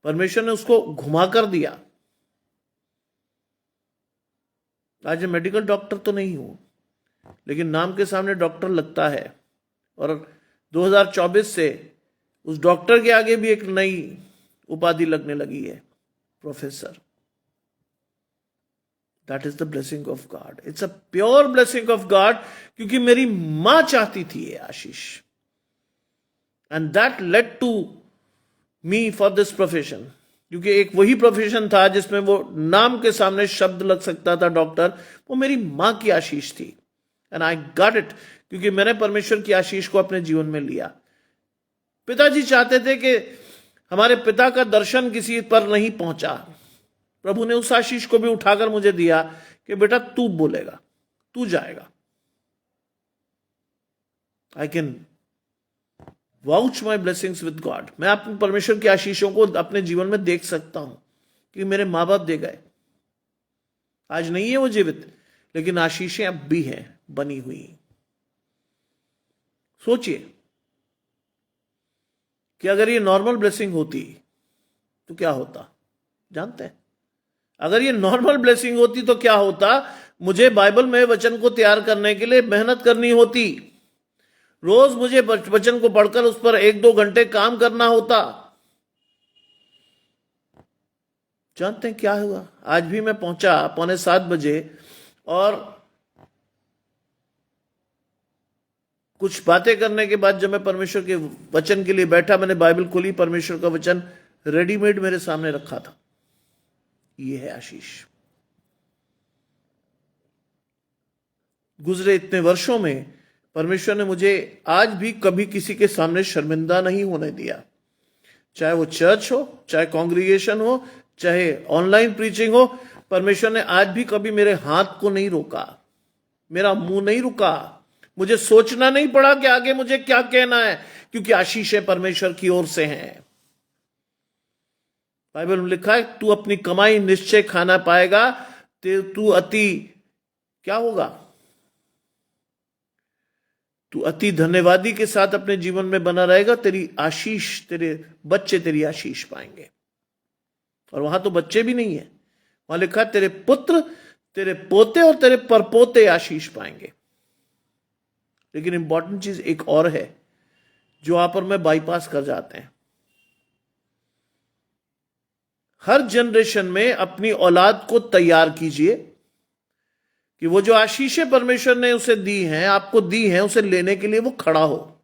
परमेश्वर ने उसको घुमा कर दिया। आज मेडिकल डॉक्टर तो नहीं हूं, लेकिन नाम के सामने डॉक्टर लगता है। और 2024 से उस डॉक्टर के आगे भी एक नई उपाधि लगने लगी है, professor. That is the blessing of God. It's a pure blessing of God, क्योंकि मेरी मां चाहती थी ये आशीष। And that led to me for this profession. क्योंकि एक वही प्रोफेशन था जिसमें वो नाम के सामने शब्द लग सकता था डॉक्टर, वो मेरी मां की आशीष थी। एंड आई गॉट इट, क्योंकि मैंने परमेश्वर की आशीष को अपने जीवन में लिया। पिताजी चाहते थे कि हमारे पिता का दर्शन किसी पर नहीं पहुंचा। प्रभु ने उस आशीष को भी उठाकर मुझे दिया कि बेटा तू बोलेगा, तू जाएगा। I can vouch my blessings with God. मैं अपने परमेश्वर की आशीषों को अपने जीवन में देख सकता हूं कि मेरे मां बाप दे गए। आज नहीं है वो जीवित, लेकिन आशीषें अब भी हैं बनी हुई। सोचिए कि अगर ये नॉर्मल ब्लेसिंग होती तो क्या होता। जानते हैं, अगर ये नॉर्मल ब्लेसिंग होती तो क्या होता, मुझे बाइबल में वचन को तैयार करने के लिए मेहनत करनी होती, रोज मुझे वचन को पढ़कर उस पर 1-2 घंटे काम करना होता। जानते हैं क्या हुआ? आज भी मैं पहुंचा 6:45 और कुछ बातें करने के बाद जब मैं परमेश्वर के वचन के लिए बैठा, मैंने बाइबल खोली, परमेश्वर का वचन रेडीमेड मेरे सामने रखा था। ये है आशीष। गुजरे इतने वर्षों में परमेश्वर ने मुझे आज भी कभी किसी के सामने शर्मिंदा नहीं होने दिया, चाहे वो चर्च हो, चाहे कांग्रीगेशन हो, चाहे ऑनलाइन प्रीचिंग हो। परमेश्वर ने आज भी कभी मेरे हाथ को नहीं रोका, मेरा मुंह नहीं रुका, मुझे सोचना नहीं पड़ा कि आगे मुझे क्या कहना है, क्योंकि आशीषें परमेश्वर की ओर से हैं। बाइबल में लिखा है, तू अपनी कमाई निश्चय खाना पाएगा, तू अति क्या होगा, तू अति धन्यवादी के साथ अपने जीवन में बना रहेगा, तेरी आशीष, तेरे बच्चे तेरी आशीष पाएंगे। और वहां तो बच्चे भी नहीं है, वहां लिखा तेरे पुत्र, तेरे पोते और तेरे परपोते आशीष पाएंगे। लेकिन इंपॉर्टेंट चीज एक और है जो आप और मैं बाईपास कर जाते हैं। हर जनरेशन में अपनी औलाद को तैयार कीजिए कि वो जो आशीषें परमेश्वर ने उसे दी हैं, आपको दी हैं, उसे लेने के लिए वो खड़ा हो।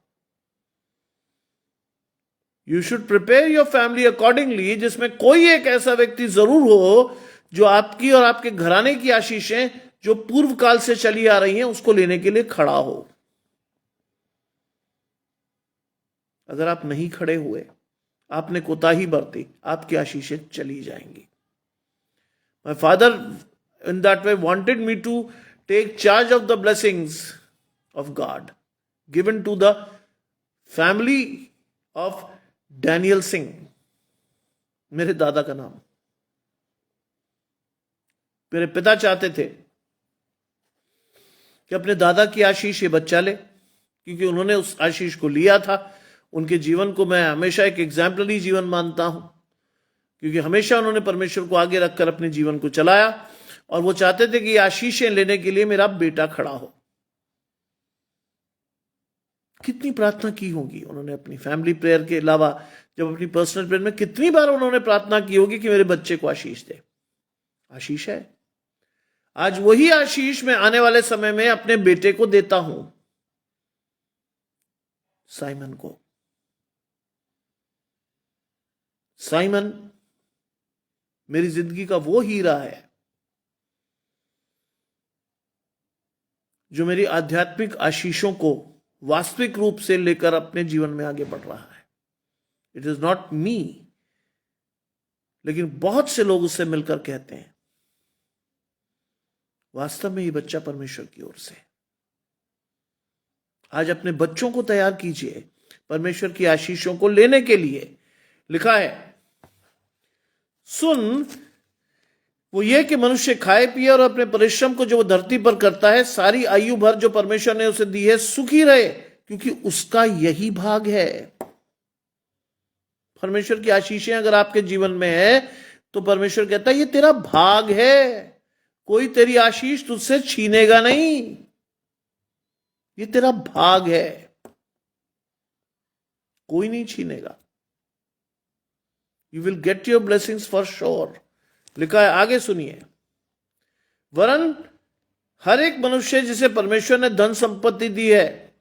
You should prepare your family accordingly, जिसमें कोई एक ऐसा व्यक्ति जरूर हो जो आपकी और आपके घराने की आशीषें जो पूर्व काल से चली आ रही हैं उसको लेने के लिए खड़ा हो। अगर आप नहीं खड़े हुए, आपने कोताही बरती, आपकी आशीषें चली जाएंगी। My father in that way wanted me to take charge of the blessings of God given to the family of Daniel Singh, मेरे दादा का नाम। मेरे पिता चाहते थे कि अपने दादा की आशीष ये बच्चा ले, क्योंकि उन्होंने उस आशीष को लिया था। उनके जीवन को मैं हमेशा एक एग्जाम्पलरी जीवन मानता हूं, क्योंकि हमेशा उन्होंने परमेश्वर को आगे रखकर अपने जीवन को चलाया, और वो चाहते थे कि आशीषें लेने के लिए मेरा बेटा खड़ा हो। कितनी प्रार्थना की होगी उन्होंने अपनी फैमिली प्रेयर के अलावा, जब अपनी पर्सनल प्रेयर में कितनी बार उन्होंने प्रार्थना की होगी कि मेरे बच्चे को आशीष दे। आशीष है। आज वही आशीष मैं आने वाले समय में अपने बेटे को देता हूं, साइमन को। साइमन मेरी जिंदगी का वो हीरा है जो मेरी आध्यात्मिक आशीषों को वास्तविक रूप से लेकर अपने जीवन में आगे बढ़ रहा है। इट इज नॉट मी, लेकिन बहुत से लोग उससे मिलकर कहते हैं वास्तव में ये बच्चा परमेश्वर की ओर से। आज अपने बच्चों को तैयार कीजिए परमेश्वर की आशीषों को लेने के लिए। लिखा है, सुन, वो ये कि मनुष्य खाए पिए और अपने परिश्रम को जो वो धरती पर करता है सारी आयु भर जो परमेश्वर ने उसे दी है सुखी रहे, क्योंकि उसका यही भाग है। परमेश्वर की आशीषें अगर आपके जीवन में है तो परमेश्वर कहता है ये तेरा भाग है, कोई तेरी आशीष तुझसे छीनेगा नहीं, ये तेरा भाग है, कोई नहीं छीनेगा। You will get your blessings for sure. लिखा है, आगे सुनिए, वरन हर एक मनुष्य जिसे परमेश्वर ने धन संपत्ति दी है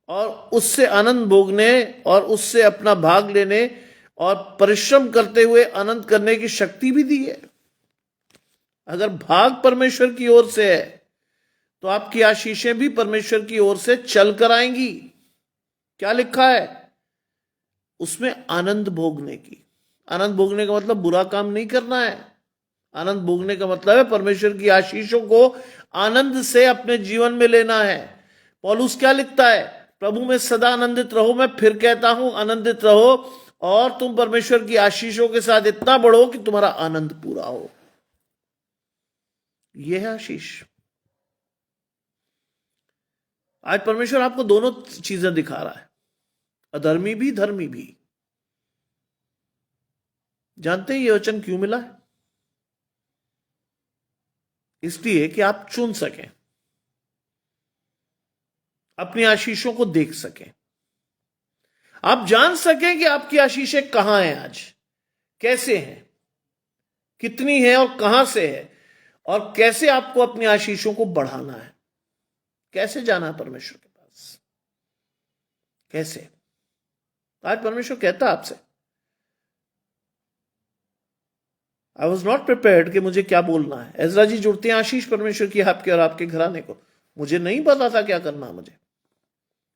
और उससे आनंद भोगने और उससे अपना भाग लेने और परिश्रम करते हुए आनंद करने की शक्ति भी दी है। अगर भाग परमेश्वर की ओर से है तो आपकी आशीषें भी परमेश्वर की ओर से चल कर आएंगी। क्या लिखा है उसमें? आनंद भोगने की। आनंद भोगने का मतलब बुरा काम नहीं करना है। आनंद भोगने का मतलब है परमेश्वर की आशीषों को आनंद से अपने जीवन में लेना है। पौलुस क्या लिखता है? प्रभु में सदा आनंदित रहो। मैं फिर कहता हूं आनंदित रहो, और तुम परमेश्वर की आशीषों के साथ इतना बढ़ो कि तुम्हारा आनंद पूरा हो। यह है आशीष। आज परमेश्वर आपको दोनों चीजें दिखा रहा है, अधर्मी भी धर्मी भी। जानते हैं ये वचन क्यों मिला है? इसलिए कि आप चुन सकें, अपनी आशीषों को देख सकें, आप जान सकें कि आपकी आशीषें कहां हैं, आज कैसे हैं, कितनी है और कहां से है, और कैसे आपको अपनी आशीषों को बढ़ाना है, कैसे जाना है परमेश्वर के पास, कैसे। आज परमेश्वर कहता आपसे, आई वॉज नॉट प्रिपेयर्ड कि मुझे क्या बोलना है। एजरा जी जुड़ते हैं आशीष परमेश्वर की आपके और आपके घराने को। मुझे नहीं पता था क्या करना, मुझे,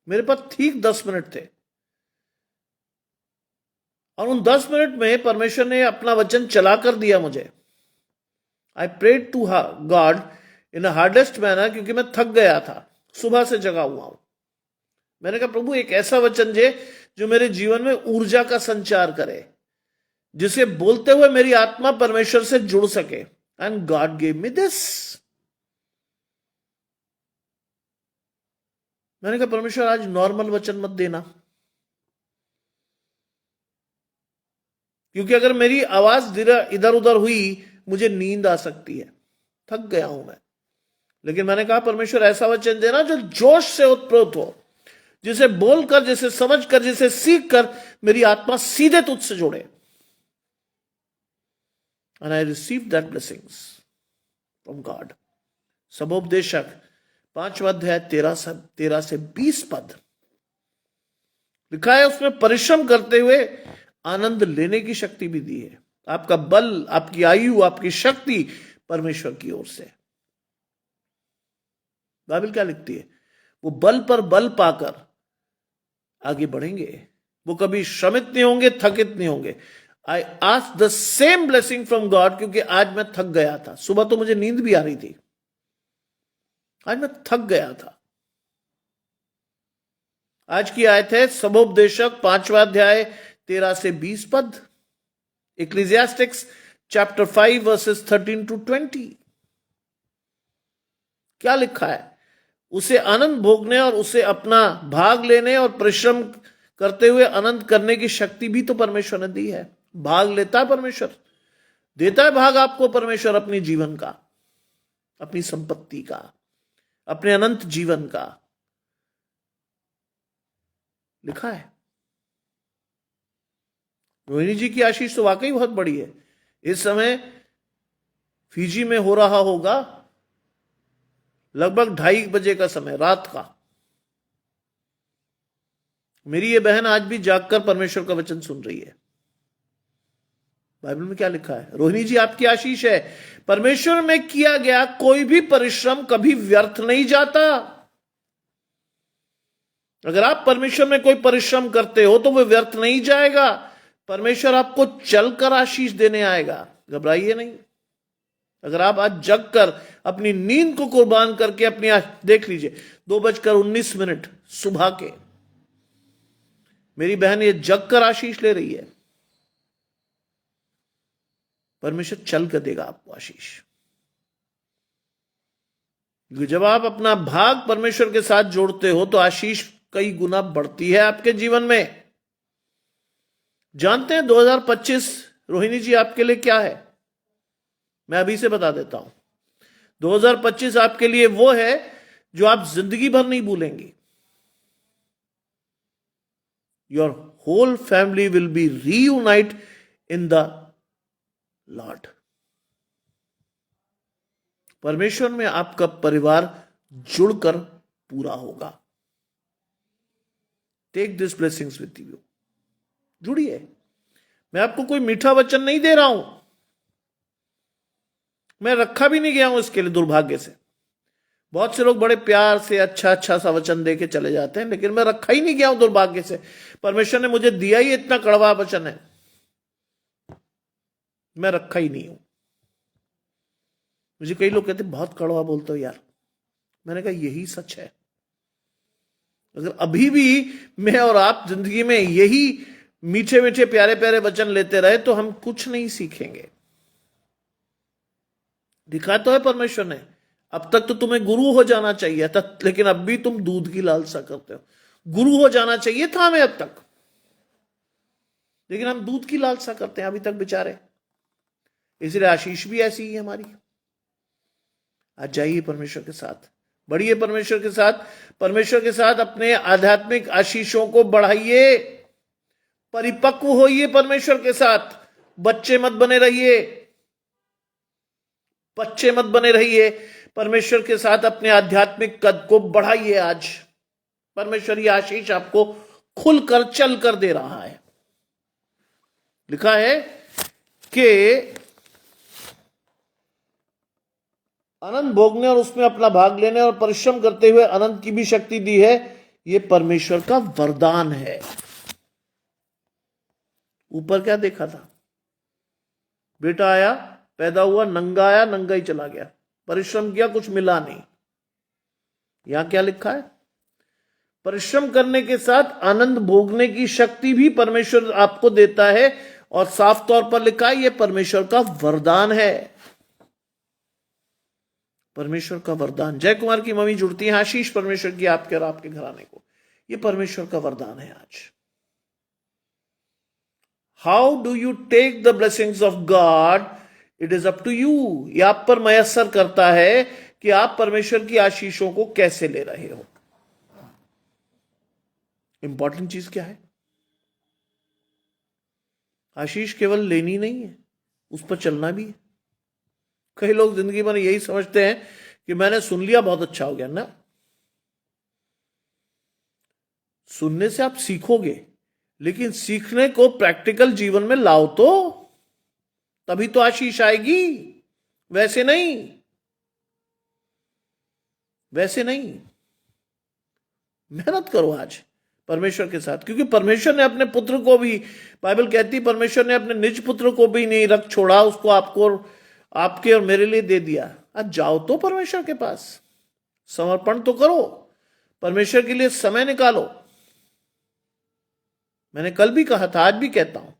मेरे पास ठीक 10 मिनट थे, और उन 10 मिनट में परमेश्वर ने अपना वचन चला कर दिया मुझे। I prayed to God in hardest manner, क्योंकि मैं थक गया था, सुबह से जगा हुआ हूं। मैंने कहा प्रभु एक ऐसा वचन दे जो मेरे जीवन में ऊर्जा का संचार करे, जिसे बोलते हुए मेरी आत्मा परमेश्वर से जुड़ सके। And God gave me this. मैंने कहा परमेश्वर आज नॉर्मल वचन मत देना, क्योंकि अगर मेरी आवाज इधर उधर हुई मुझे नींद आ सकती है, थक गया हूं मैं। लेकिन मैंने कहा परमेश्वर ऐसा वचन देना जो जोश से उत्प्रोत हो, जिसे बोलकर, जिसे समझकर, जिसे सीख कर मेरी आत्मा सीधे तुझसे जुड़े। And I receive that blessings from God. सबोपदेशक 5वां अध्याय 13 से 20 पद लिखा है, उसमें परिश्रम करते हुए आनंद लेने की शक्ति भी दी है। आपका बल, आपकी आयु, आपकी शक्ति परमेश्वर की ओर से। बाइबल क्या लिखती है? वो बल पर बल पाकर आगे बढ़ेंगे, वो कभी श्रमित नहीं होंगे, थकित नहीं होंगे। I ask the same blessing from God, क्योंकि आज मैं थक गया था। सुबह तो मुझे नींद भी आ रही थी, आज मैं थक गया था। आज की आयत है सबोपदेशक 5वां अध्याय 13 से 20 पद, इक्लेसियास्टिक्स चैप्टर 5 वर्सेस 13 to 20। क्या लिखा है? उसे आनंद भोगने और उसे अपना भाग लेने और परिश्रम करते हुए आनंद करने की शक्ति भी तो परमेश्वर ने दी है। भाग लेता है परमेश्वर, देता है भाग आपको परमेश्वर, अपनी जीवन का, अपनी संपत्ति का, अपने अनंत जीवन का। लिखा है। रोहिणी जी की आशीष तो वाकई बहुत बड़ी है। इस समय फिजी में हो रहा होगा लगभग 2:30 बजे का समय, रात का। मेरी ये बहन आज भी जागकर परमेश्वर का वचन सुन रही है। बाइबल में क्या लिखा है? रोहिणी जी आपकी आशीष है। परमेश्वर में किया गया कोई भी परिश्रम कभी व्यर्थ नहीं जाता। अगर आप परमेश्वर में कोई परिश्रम करते हो तो वो व्यर्थ नहीं जाएगा। परमेश्वर आपको चलकर आशीष देने आएगा, घबराइए नहीं। अगर आप आज जगकर अपनी नींद को कुर्बान करके अपनी देख लीजिए 2:19 सुबह के, मेरी बहन ये जगकर आशीष ले रही है। परमेश्वर चल कर देगा आपको आशीष। जब आप अपना भाग परमेश्वर के साथ जोड़ते हो तो आशीष कई गुना बढ़ती है आपके जीवन में। जानते हैं 2025 रोहिणी जी आपके लिए क्या है? मैं अभी से बता देता हूं। 2025 आपके लिए वो है जो आप जिंदगी भर नहीं भूलेंगे। Your whole family will be reunite in the Lord. परमेश्वर में आपका परिवार जुड़कर पूरा होगा। Take this blessings with you. जुड़िए। मैं आपको कोई मीठा वचन नहीं दे रहा हूं, मैं रखा भी नहीं गया हूं इसके लिए, दुर्भाग्य से। बहुत से लोग बड़े प्यार से अच्छा सा वचन दे के चले जाते हैं, लेकिन मैं रखा ही नहीं गया हूं दुर्भाग्य से। परमेश्वर ने मुझे दिया ही इतना कड़वा वचन है, मैं रखा ही नहीं हूं। मुझे कई लोग कहते बहुत कड़वा बोलते हो यार। मैंने कहा यही सच है। अगर अभी भी मैं और आप जिंदगी में यही मीठे मीठे प्यारे प्यारे वचन लेते रहे तो हम कुछ नहीं सीखेंगे। दिखा तो है परमेश्वर ने, अब तक तो तुम्हें गुरु हो जाना चाहिए था, लेकिन अब भी तुम दूध की लालसा करते हो। गुरु हो जाना चाहिए था हमें अब तक, लेकिन हम दूध की लालसा करते हैं अभी तक बेचारे। इसलिए आशीष भी ऐसी ही है हमारी। आज जाइए परमेश्वर के साथ, बढ़िए परमेश्वर के साथ, परमेश्वर के साथ अपने आध्यात्मिक आशीषों को बढ़ाइए, परिपक्व होइए परमेश्वर के साथ, बच्चे मत बने रहिए, बच्चे मत बने रहिए, परमेश्वर के साथ अपने आध्यात्मिक कद को बढ़ाइए। आज परमेश्वर ये आशीष आपको खुलकर चल कर दे रहा है। लिखा है कि आनंद भोगने और उसमें अपना भाग लेने और परिश्रम करते हुए अनंत की भी शक्ति दी है। यह परमेश्वर का वरदान है। ऊपर क्या देखा था? बेटा आया, पैदा हुआ, नंगा आया, नंगा ही चला गया, परिश्रम किया, कुछ मिला नहीं। यहां क्या लिखा है? परिश्रम करने के साथ आनंद भोगने की शक्ति भी परमेश्वर आपको देता है, और साफ तौर पर लिखा है यह परमेश्वर का वरदान है। परमेश्वर का वरदान। जय कुमार की मम्मी जुड़ती है, आशीष परमेश्वर की आपके और आपके घराने को। यह परमेश्वर का वरदान है आज। How do you take the blessings of God? It is up to you. यह आप पर मयसर करता है कि आप परमेश्वर की आशीषों को कैसे ले रहे हो। इंपॉर्टेंट चीज क्या है? आशीष केवल लेनी नहीं है, उस पर चलना भी है। कई लोग जिंदगी में यही समझते हैं कि मैंने सुन लिया, बहुत अच्छा हो गया ना। सुनने से आप सीखोगे, लेकिन सीखने को प्रैक्टिकल जीवन में लाओ तो तभी तो आशीष आएगी। वैसे नहीं, वैसे नहीं। मेहनत करो आज परमेश्वर के साथ, क्योंकि परमेश्वर ने अपने पुत्र को भी, बाइबल कहती है परमेश्वर ने अपने निज पुत्र को भी नहीं रख छोड़ा, उसको आपको, आपके और मेरे लिए दे दिया। आज जाओ तो परमेश्वर के पास, समर्पण तो करो, परमेश्वर के लिए समय निकालो। मैंने कल भी कहा था, आज भी कहता हूं,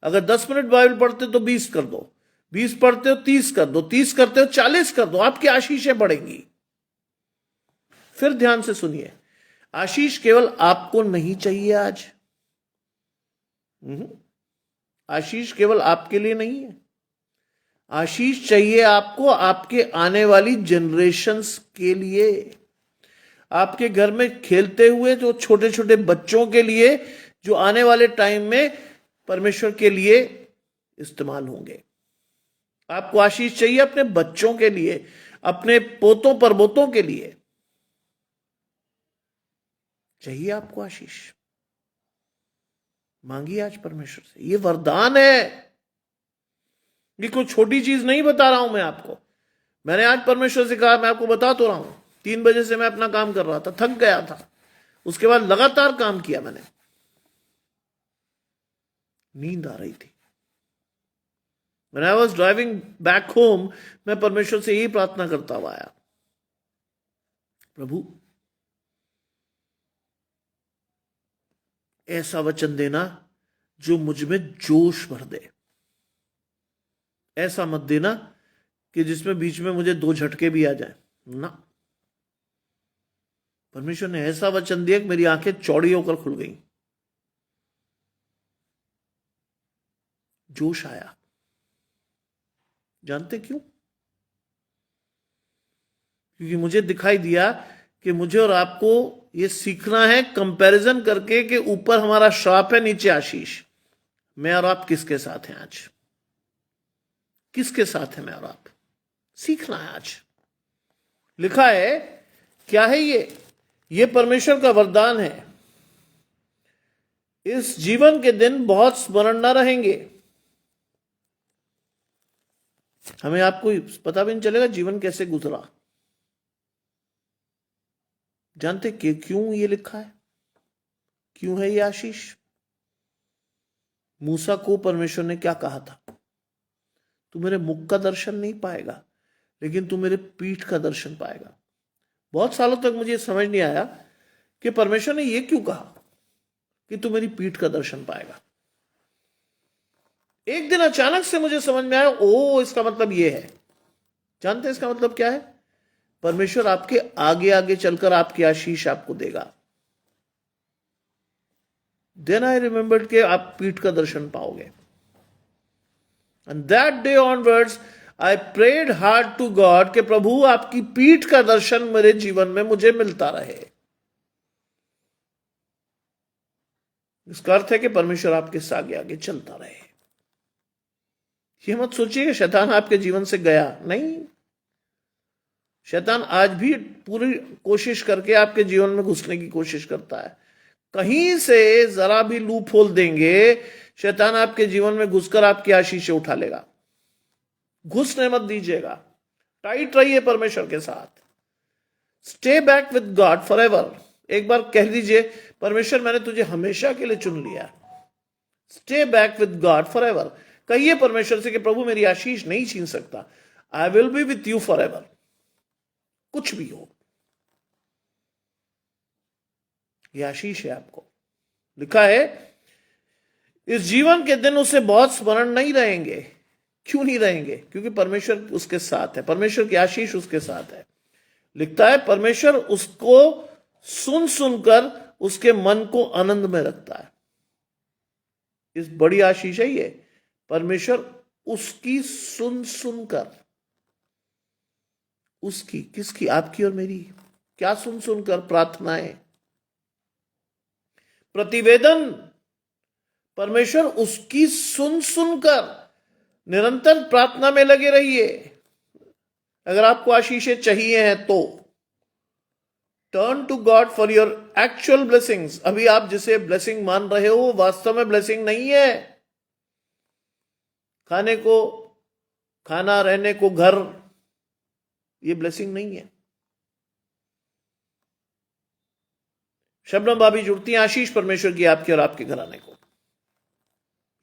अगर 10 मिनट बाइबल पढ़ते तो 20 कर दो, 20 पढ़ते हो 30 कर दो, 30 करते हो 40 कर दो, आपकी आशीषें बढ़ेंगी। फिर ध्यान से सुनिए, आशीष केवल आपको नहीं चाहिए आज। आशीष केवल आपके लिए नहीं है, आशीष चाहिए आपको आपके आने वाली जनरेशन्स के लिए, आपके घर में खेलते हुए जो छोटे छोटे बच्चों के लिए, जो आने वाले टाइम में परमेश्वर के लिए इस्तेमाल होंगे। आपको आशीष चाहिए अपने बच्चों के लिए, अपने पोतों परबोतों के लिए चाहिए आपको आशीष। मांगिए आज परमेश्वर से, ये वरदान है। ये कोई छोटी चीज नहीं बता रहा हूं मैं आपको। मैंने आज परमेश्वर से कहा, मैं आपको बता तो रहा हूं, 3 बजे से मैं अपना काम कर रहा था, थक गया था, उसके बाद लगातार काम किया मैंने, नींद आ रही थी। When I was driving back home, मैं परमेश्वर से यही प्रार्थना करता हुआ आया, प्रभु ऐसा वचन देना जो मुझ में जोश भर दे, ऐसा मत देना कि जिसमें बीच में मुझे 2 झटके भी आ जाए ना। परमेश्वर ने ऐसा वचन दिया कि मेरी आंखें चौड़ी होकर खुल गई, जोश आया। जानते क्यों? क्योंकि मुझे दिखाई दिया कि मुझे और आपको ये सीखना है कंपैरिजन करके कि ऊपर हमारा श्राप है, नीचे आशीष। मैं और आप किसके साथ हैं आज? किसके साथ है मैं और आप? सीखना है आज। लिखा है, क्या है ये परमेश्वर का वरदान है। इस जीवन के दिन बहुत स्मरण न रहेंगे। हमें आपको पता भी नहीं चलेगा जीवन कैसे गुजरा। जानते कि क्यों ये लिखा है? क्यों है ये आशीष? मूसा को परमेश्वर ने क्या कहा था? तू मेरे मुख का दर्शन नहीं पाएगा, लेकिन तू मेरे पीठ का दर्शन पाएगा। बहुत सालों तक मुझे समझ नहीं आया कि परमेश्वर ने ये क्यों कहा कि तू मेरी पीठ का दर्शन पाएगा। एक दिन अचानक से मुझे समझ में आया, ओ इसका मतलब ये है। जानते हैं इसका मतलब क्या है? परमेश्वर आपके आगे आगे चलकर आपकी आशीष आपको देगा। देन आई रिमेंबर्ड कि आप पीठ का दर्शन पाओगे। And that day onwards I prayed hard to God कि प्रभु आपकी पीठ का दर्शन मेरे जीवन में मुझे मिलता रहे। इसका अर्थ है कि परमेश्वर आपके साथ आगे आगे चलता रहे। ये मत सोचिए कि शैतान आपके जीवन से गया, नहीं। शैतान आज भी पूरी कोशिश करके आपके जीवन में घुसने की कोशिश करता है। कहीं से जरा भी लूप होल देंगे, शैतान आपके जीवन में घुसकर आपकी आशीष उठा लेगा। घुसने मत दीजिएगा, टाइट रहिए परमेश्वर के साथ। Stay back with God for ever. एक बार कह दीजिए, परमेश्वर मैंने तुझे हमेशा के लिए चुन लिया। Stay back with God for ever. कहिए परमेश्वर से कि प्रभु मेरी आशीष नहीं छीन सकता। I will be with you for ever, कुछ भी हो। यह आशीष है आपको। लिखा है इस जीवन के दिन उसे बहुत स्मरण नहीं रहेंगे। क्यों नहीं रहेंगे? क्योंकि परमेश्वर उसके साथ है, परमेश्वर की आशीष उसके साथ है। लिखता है परमेश्वर उसको सुन सुनकर उसके मन को आनंद में रखता है। इस बड़ी आशीष है ये। परमेश्वर उसकी सुन सुनकर, उसकी, किसकी? आपकी और मेरी। क्या सुन सुनकर? प्रार्थनाएं, प्रतिवेदन। परमेश्वर उसकी सुन सुनकर, निरंतर प्रार्थना में लगे रहिए। अगर आपको आशीषें चाहिए हैं तो turn to God for your actual blessings. अभी आप जिसे ब्लेसिंग मान रहे हो वो वास्तव में ब्लेसिंग नहीं है। खाने को खाना, रहने को घर, ये ब्लेसिंग नहीं है। शबनम भाभी जुड़ती हैं, आशीष परमेश्वर की आपके और आपके घराने को।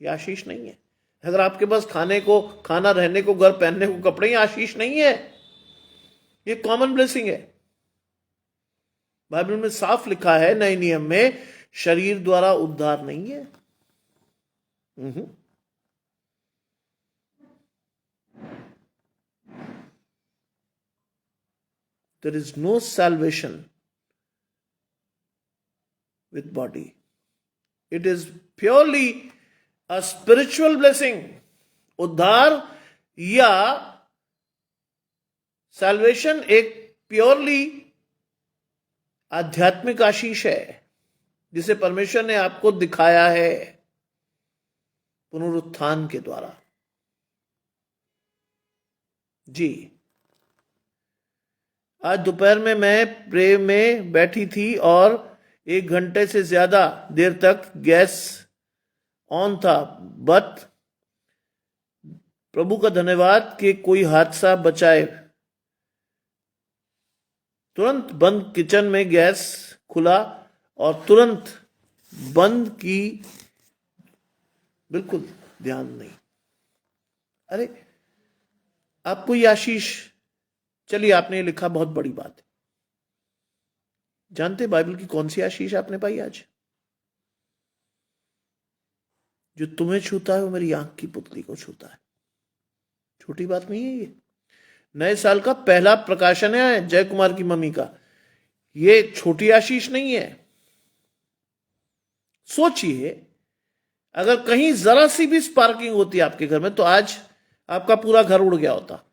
ये आशीष नहीं है। अगर आपके पास खाने को खाना, रहने को घर, पहनने को कपड़े, ये आशीष नहीं है, ये कॉमन ब्लेसिंग है। बाइबल में साफ लिखा है, नए नियम में, शरीर द्वारा उद्धार नहीं है। There is no salvation with body. It is purely a spiritual blessing. उद्धार या सैल्वेशन एक प्योरली आध्यात्मिक आशीष है जिसे परमेश्वर ने आपको दिखाया है पुनरुत्थान के द्वारा। जी, आज दोपहर में मैं प्रे में बैठी थी और 1 घंटे से ज्यादा देर तक गैस ऑन था, बट प्रभु का धन्यवाद कि कोई हादसा बचाए। तुरंत बंद, किचन में गैस खुला और तुरंत बंद की, बिल्कुल ध्यान नहीं। अरे आपको ये आशीष, चलिए आपने लिखा, बहुत बड़ी बात है। जानते बाइबल की कौन सी आशीष आपने पाई आज? जो तुम्हें छूता है वो मेरी आंख की पुतली को छूता है। छोटी बात नहीं है ये। नए साल का पहला प्रकाशन है जय कुमार की मम्मी का। ये छोटी आशीष नहीं है। सोचिए, अगर कहीं जरा सी भी स्पार्किंग होती आपके घर में तो आज आपका पूरा घर उड़ गया होता।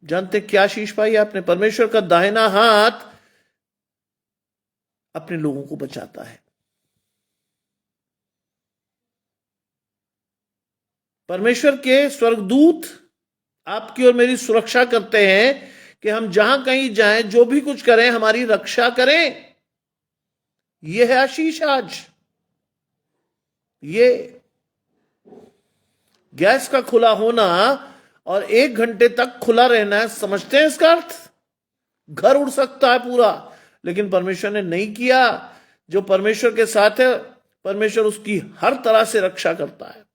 जानते क्या आशीष पाई आपने? परमेश्वर का दाहिना हाथ अपने लोगों को बचाता है। परमेश्वर के स्वर्गदूत आपकी और मेरी सुरक्षा करते हैं कि हम जहां कहीं जाएं, जो भी कुछ करें, हमारी रक्षा करें। यह है आशीष आज। ये गैस का खुला होना और 1 घंटे तक खुला रहना है, समझते हैं इसका अर्थ? घर उड़ सकता है पूरा, लेकिन परमेश्वर ने नहीं किया। जो परमेश्वर के साथ है, परमेश्वर उसकी हर तरह से रक्षा करता है।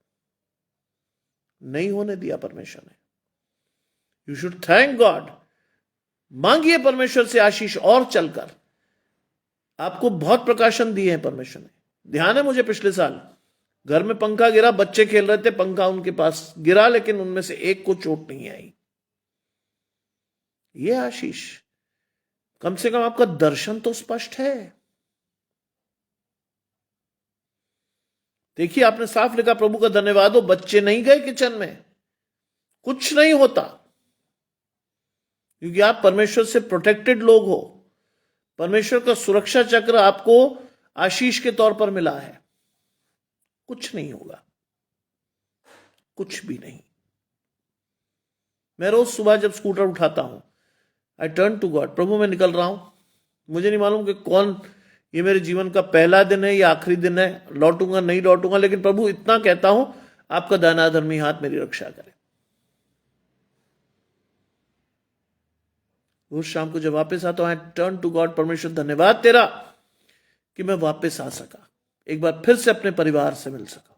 नहीं होने दिया परमेश्वर ने। You should thank God. मांगिए परमेश्वर से आशीष और चलकर। आपको बहुत प्रकाशन दिए हैं परमेश्वर ने। ध्यान है मुझे, पिछले साल घर में पंखा गिरा, बच्चे खेल रहे थे, पंखा उनके पास गिरा, लेकिन उनमें से एक को चोट नहीं आई। यह आशीष। कम से कम आपका दर्शन तो स्पष्ट है। देखिए आपने साफ लिखा, प्रभु का धन्यवाद हो, बच्चे नहीं गए किचन में, कुछ नहीं होता, क्योंकि आप परमेश्वर से प्रोटेक्टेड लोग हो। परमेश्वर का सुरक्षा चक्र आपको आशीष के तौर पर मिला है। कुछ नहीं होगा, कुछ भी नहीं। मैं रोज सुबह जब स्कूटर उठाता हूं, आई टर्न टू गॉड, प्रभु मैं निकल रहा हूं, मुझे नहीं मालूम कि कौन ये मेरे जीवन का पहला दिन है या आखिरी दिन है, लौटूंगा नहीं लौटूंगा, लेकिन प्रभु इतना कहता हूं, आपका दाना धर्मी हाथ मेरी रक्षा करे। उस शाम को जब वापस आता हूं, आई टर्न टू गॉड, परमेश्वर धन्यवाद तेरा कि मैं वापस आ सका, एक बार फिर से अपने परिवार से मिल सका।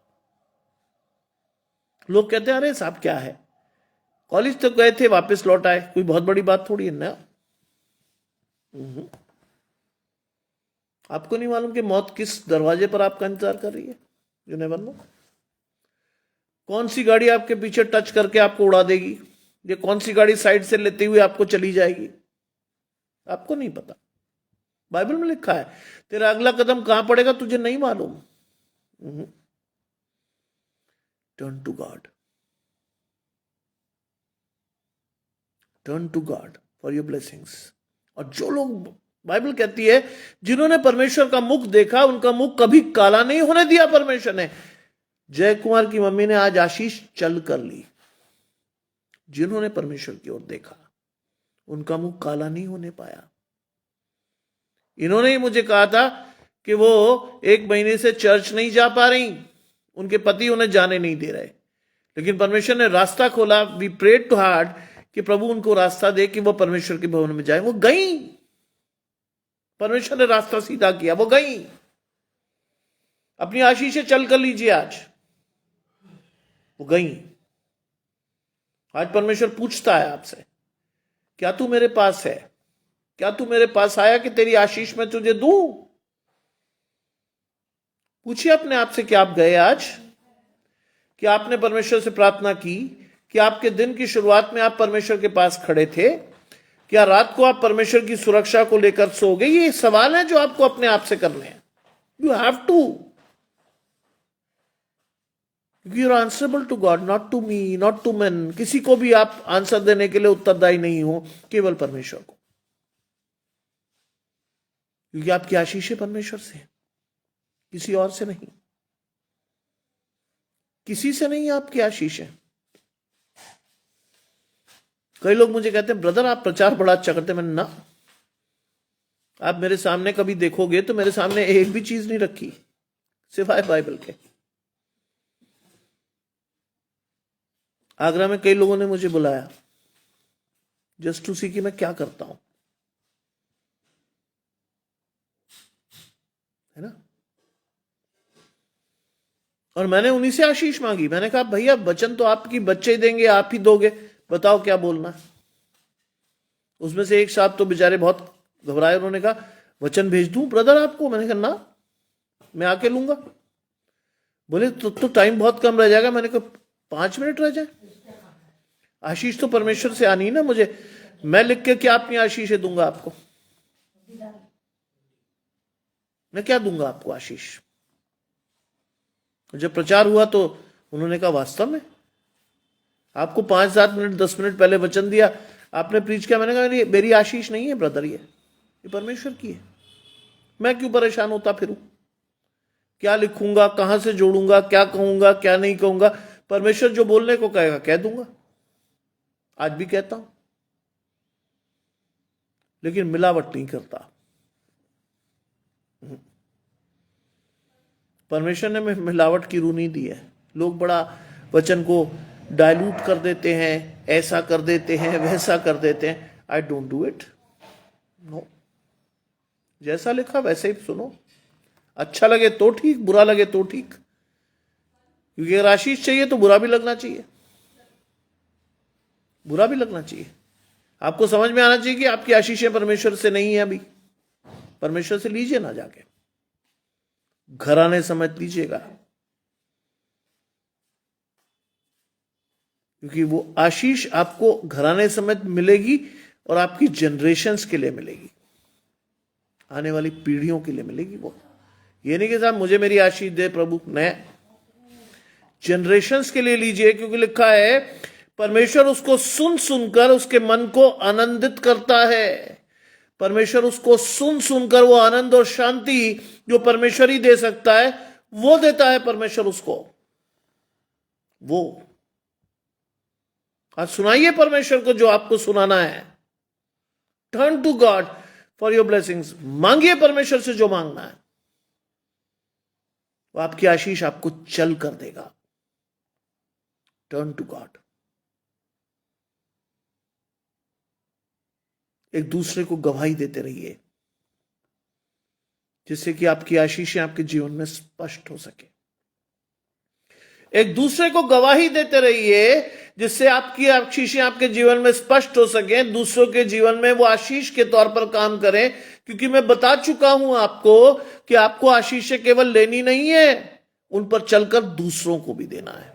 लोग कहते हैं अरे साहब क्या है, कॉलेज तक गए थे वापस लौट आए, कोई बहुत बड़ी बात थोड़ी है ना। आपको नहीं मालूम कि मौत किस दरवाजे पर आपका इंतजार कर रही है। You never know. कौन सी गाड़ी आपके पीछे टच करके आपको उड़ा देगी, ये कौन सी गाड़ी साइड से लेते हुए आपको चली जाएगी, आपको नहीं पता। बाइबल में लिखा है तेरा अगला कदम कहां पड़ेगा तुझे नहीं मालूम। Turn to God, turn to God for your blessings. और जो लोग, बाइबल कहती है जिन्होंने परमेश्वर का मुख देखा, उनका मुख कभी काला नहीं होने दिया परमेश्वर ने। जय कुमार की मम्मी ने आज आशीष चल कर ली। जिन्होंने परमेश्वर की ओर देखा, उनका मुख काला नहीं होने पाया। इन्होंने ही मुझे कहा था कि वो 1 महीने से चर्च नहीं जा पा रही, उनके पति उन्हें जाने नहीं दे रहे, लेकिन परमेश्वर ने रास्ता खोला। वी प्रेड टू हार्ड कि प्रभु उनको रास्ता दे कि वो परमेश्वर के भवन में जाए। वो गई, परमेश्वर ने रास्ता सीधा किया, वो गई। अपनी आशीष चल कर लीजिए आज, वो गई। आज परमेश्वर पूछता है आपसे, क्या तू मेरे पास है, क्या तू मेरे पास आया कि तेरी आशीष मैं तुझे दूं। पूछिए अपने आप से, क्या आप गए आज, क्या आपने परमेश्वर से प्रार्थना की, कि आपके दिन की शुरुआत में आप परमेश्वर के पास खड़े थे, क्या रात को आप परमेश्वर की सुरक्षा को लेकर सो गए। ये सवाल है जो आपको अपने आप से करने हैं। You have to, you are answerable to God, not to me, not to man. किसी को भी आप आंसर देने के लिए उत्तरदायी नहीं हो, केवल परमेश्वर को, क्योंकि आपकी आशीष है परमेश्वर से, किसी और से नहीं, किसी से नहीं आपकी आशीष है। कई लोग मुझे कहते हैं ब्रदर आप प्रचार बड़ा अच्छा करते हैं। मैंने ना, आप मेरे सामने कभी देखोगे तो मेरे सामने एक भी चीज नहीं रखी सिवाय बाइबल के। आगरा में कई लोगों ने मुझे बुलाया जस्ट टू सी कि मैं क्या करता हूं, है ना। और मैंने उन्हीं से आशीष मांगी। मैंने कहा भैया वचन तो आपकी बच्चे ही देंगे, आप ही दोगे, बताओ क्या बोलना। उसमें से एक साहब तो बेचारे बहुत घबराए, उन्होंने कहा वचन भेज दूं ब्रदर आपको। मैंने कहा ना, मैं आके लूंगा। बोले तो टाइम बहुत कम रह जाएगा। मैंने कहा 5 मिनट रह जाए। आशीष तो परमेश्वर से आनी ना मुझे, मैं लिख के क्या अपनी आशीष दूंगा आपको, मैं क्या दूंगा आपको आशीष। जब प्रचार हुआ तो उन्होंने कहा वास्तव में आपको 5-7 मिनट 10 मिनट पहले वचन दिया, आपने प्रीच किया। मैंने कहा मेरी आशीष नहीं है ब्रदर, ये परमेश्वर की है। मैं क्यों परेशान होता फिरूं, क्या लिखूंगा, कहां से जोड़ूंगा, क्या कहूंगा, क्या नहीं कहूंगा। परमेश्वर जो बोलने को कहेगा कह दूंगा, आज भी कहता हूं, लेकिन मिलावट नहीं करता। परमेश्वर ने मिलावट की रूह नहीं दी है। लोग बड़ा वचन को डाइल्यूट कर देते हैं, ऐसा कर देते हैं, वैसा कर देते हैं। I don't do it, no. जैसा लिखा वैसे ही सुनो, अच्छा लगे तो ठीक, बुरा लगे तो ठीक। क्योंकि अगर आशीष चाहिए तो बुरा भी लगना चाहिए, बुरा भी लगना चाहिए। आपको समझ में आना चाहिए कि आपकी आशीषें परमेश्वर से नहीं है। अभी परमेश्वर से लीजिए ना, जाके घराने समझ लीजिएगा, क्योंकि वो आशीष आपको घराने समेत मिलेगी और आपकी जनरेशन्स के लिए मिलेगी, आने वाली पीढ़ियों के लिए मिलेगी। वो ये नहीं कि साहब मुझे मेरी आशीष दे प्रभु, नहीं, जनरेशंस के लिए लीजिए, क्योंकि लिखा है परमेश्वर उसको सुन सुनकर उसके मन को आनंदित करता है। परमेश्वर उसको सुन सुनकर वो आनंद और शांति जो परमेश्वर ही दे सकता है वो देता है परमेश्वर उसको। वो आज सुनाइए परमेश्वर को जो आपको सुनाना है। Turn to God for your blessings. मांगिए परमेश्वर से जो मांगना है, वो आपकी आशीष आपको चल कर देगा। Turn to God. एक दूसरे को गवाही देते रहिए, जिससे कि आपकी आशीषें आपके जीवन में स्पष्ट हो सके। एक दूसरे को गवाही देते रहिए, जिससे आपकी आशीषें आपके जीवन में स्पष्ट हो सके, दूसरों के जीवन में वो आशीष के तौर पर काम करें। क्योंकि मैं बता चुका हूं आपको कि आपको आशीषें केवल लेनी नहीं है, उन पर चलकर दूसरों को भी देना है।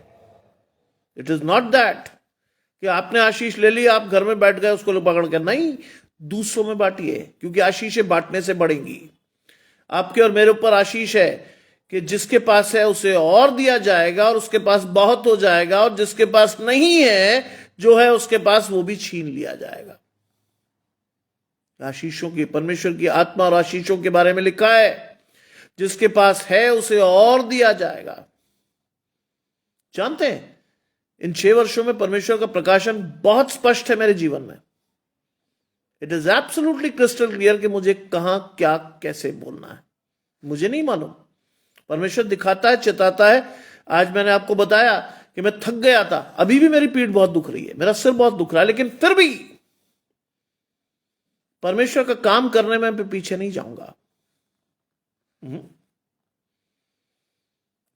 इट इज नॉट दैट कि आपने आशीष ले ली, आप घर में बैठ गए उसको पकड़ कर, नहीं, दूसरों में बांटिए, क्योंकि आशीषें बांटने से बढ़ेंगी। आपके और मेरे ऊपर आशीष है कि जिसके पास है उसे और दिया जाएगा और उसके पास बहुत हो जाएगा, और जिसके पास नहीं है जो है उसके पास वो भी छीन लिया जाएगा। आशीषों की, परमेश्वर की आत्मा और आशीषों के बारे में लिखा है, जिसके पास है उसे और दिया जाएगा। जानते हैं, इन 6 वर्षों में परमेश्वर का प्रकाशन बहुत स्पष्ट है मेरे जीवन में। It is absolutely crystal clear कि मुझे कहां क्या कैसे बोलना है, मुझे नहीं मालूम। परमेश्वर दिखाता है, चिताता है। आज मैंने आपको बताया कि मैं थक गया था, अभी भी मेरी पीठ बहुत दुख रही है, मेरा सिर बहुत दुख रहा है, लेकिन फिर भी परमेश्वर का काम करने में मैं पीछे नहीं जाऊंगा,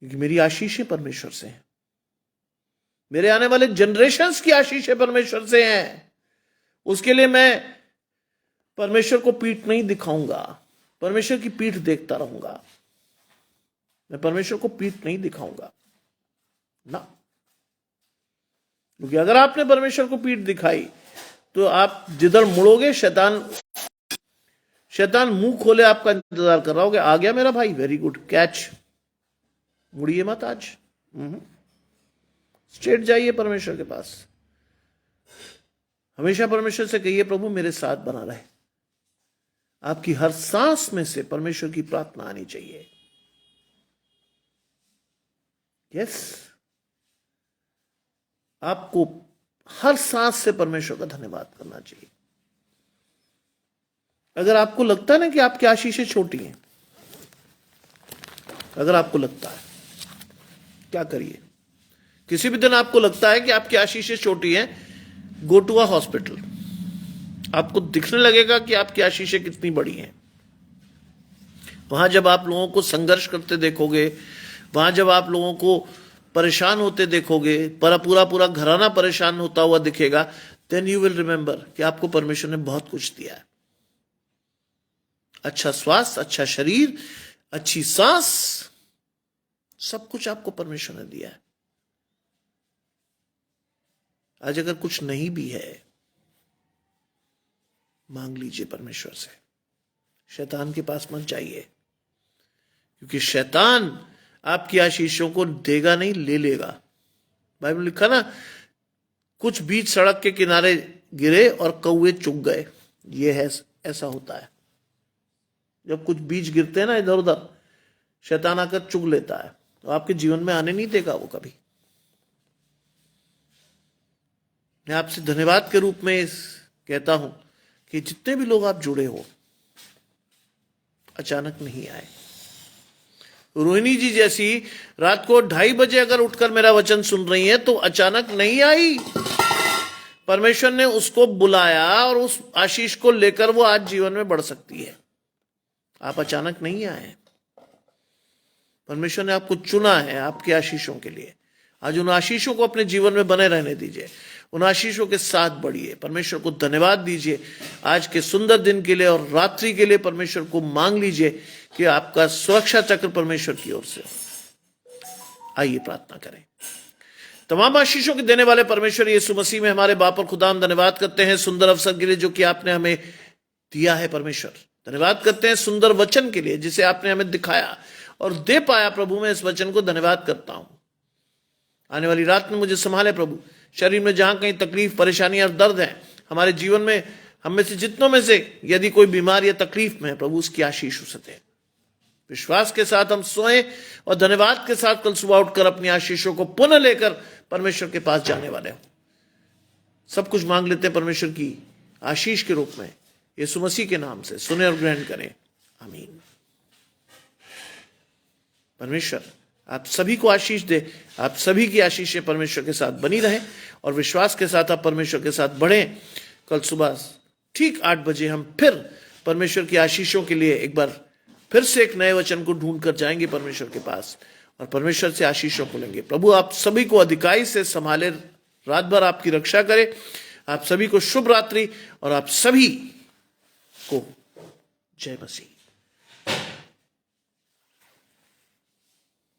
क्योंकि मेरी आशीषें परमेश्वर से हैं। मेरे आने वाले जनरेशंस की आशीषें परमेश्वर से हैं। उसके लिए मैं परमेश्वर को पीठ नहीं दिखाऊंगा, परमेश्वर की पीठ देखता रहूंगा। मैं परमेश्वर को पीठ नहीं दिखाऊंगा ना, क्योंकि अगर आपने परमेश्वर को पीठ दिखाई तो आप जिधर मुड़ोगे शैतान मुंह खोले आपका इंतजार कर रहा होगा। आ गया मेरा भाई, वेरी गुड कैच, मुड़िए मत आज, स्ट्रेट जाइए परमेश्वर के पास। हमेशा परमेश्वर से कहिए, प्रभु मेरे साथ बना रहे। आपकी हर सांस में से परमेश्वर की प्रार्थना आनी चाहिए। यस, आपको हर सांस से परमेश्वर का धन्यवाद करना चाहिए। अगर आपको लगता है ना कि आपकी आशीषें छोटी हैं, अगर आपको लगता है, क्या करिए? किसी भी दिन आपको लगता है कि आपकी आशीषें छोटी हैं, गो टू अ हॉस्पिटल। आपको दिखने लगेगा कि आपकी आशीषें कितनी बड़ी हैं। वहां जब आप लोगों को संघर्ष करते देखोगे, वहां जब आप लोगों को परेशान होते देखोगे, पूरा घराना परेशान होता हुआ दिखेगा, देन यू विल रिमेंबर कि आपको परमेश्वर ने बहुत कुछ दिया है। अच्छा स्वास्थ्य, अच्छा शरीर, अच्छी सांस, सब कुछ आपको परमेश्वर ने दिया है। आज अगर कुछ नहीं भी है, मांग लीजिए परमेश्वर से। शैतान के पास मत जाइए, क्योंकि शैतान आपकी आशीषों को देगा नहीं, ले लेगा। बाइबल लिखा ना, कुछ बीज सड़क के किनारे गिरे और कौवे चुग गए। ये है, ऐसा होता है। जब कुछ बीज गिरते हैं ना इधर उधर, शैतान आकर चुग लेता है, तो आपके जीवन में आने नहीं देगा वो कभी। मैं आपसे धन्यवाद के रूप में कहता हूं कि जितने भी लोग आप जुड़े हो, अचानक नहीं आए। रोहिणी जी जैसी रात को 2:30 बजे अगर उठकर मेरा वचन सुन रही हैं, तो अचानक नहीं आई। परमेश्वर ने उसको बुलाया और उस आशीष को लेकर वो आज जीवन में बढ़ सकती है। आप अचानक नहीं आए, परमेश्वर ने आपको चुना है आपकी आशीषों के लिए। आज उन आशीषों को अपने जीवन में बने रहने दीजिए, उन आशीषों के साथ बढ़िए। परमेश्वर को धन्यवाद दीजिए आज के सुंदर दिन के लिए, और रात्रि के लिए परमेश्वर को मांग लीजिए कि आपका सुरक्षा चक्र परमेश्वर की ओर से। आइए प्रार्थना करें। तमाम आशीषों के देने वाले परमेश्वर यीशु मसीह में हमारे बाप और खुदा, हम धन्यवाद करते हैं सुंदर अवसर के लिए जो कि आपने हमें दिया है। परमेश्वर धन्यवाद करते हैं सुंदर वचन के लिए जिसे आपने हमें दिखाया और दे पाया। प्रभु मैं इस वचन को धन्यवाद करता हूं। आने वाली रात में मुझे संभाले प्रभु। शरीर में जहां कहीं तकलीफ, परेशानियां और दर्द है हमारे जीवन में, हम में से जितनों में से यदि कोई बीमार या तकलीफ में है प्रभु, उसकी आशीष हो सके। विश्वास के साथ हम सोएं और धन्यवाद के साथ कल सुबह उठकर अपनी आशीषों को पुनः लेकर परमेश्वर के पास जाने वाले हो। सब कुछ मांग लेते हैं परमेश्वर की आशीष के रूप में, यीशु मसीह के नाम से सुने और ग्रहण करें, आमीन। परमेश्वर आप सभी को आशीष दे, आप सभी की आशीषें परमेश्वर के साथ बनी रहे और विश्वास के साथ आप परमेश्वर के साथ बढ़ें। कल सुबह ठीक 8 बजे हम फिर परमेश्वर की आशीषों के लिए एक बार फिर से एक नए वचन को ढूंढ कर जाएंगे परमेश्वर के पास और परमेश्वर से आशीषों को लेंगे। प्रभु आप सभी को अधिकाई से संभाले, रात भर आपकी रक्षा करे। आप सभी को शुभ रात्रि और आप सभी को जय मसीह।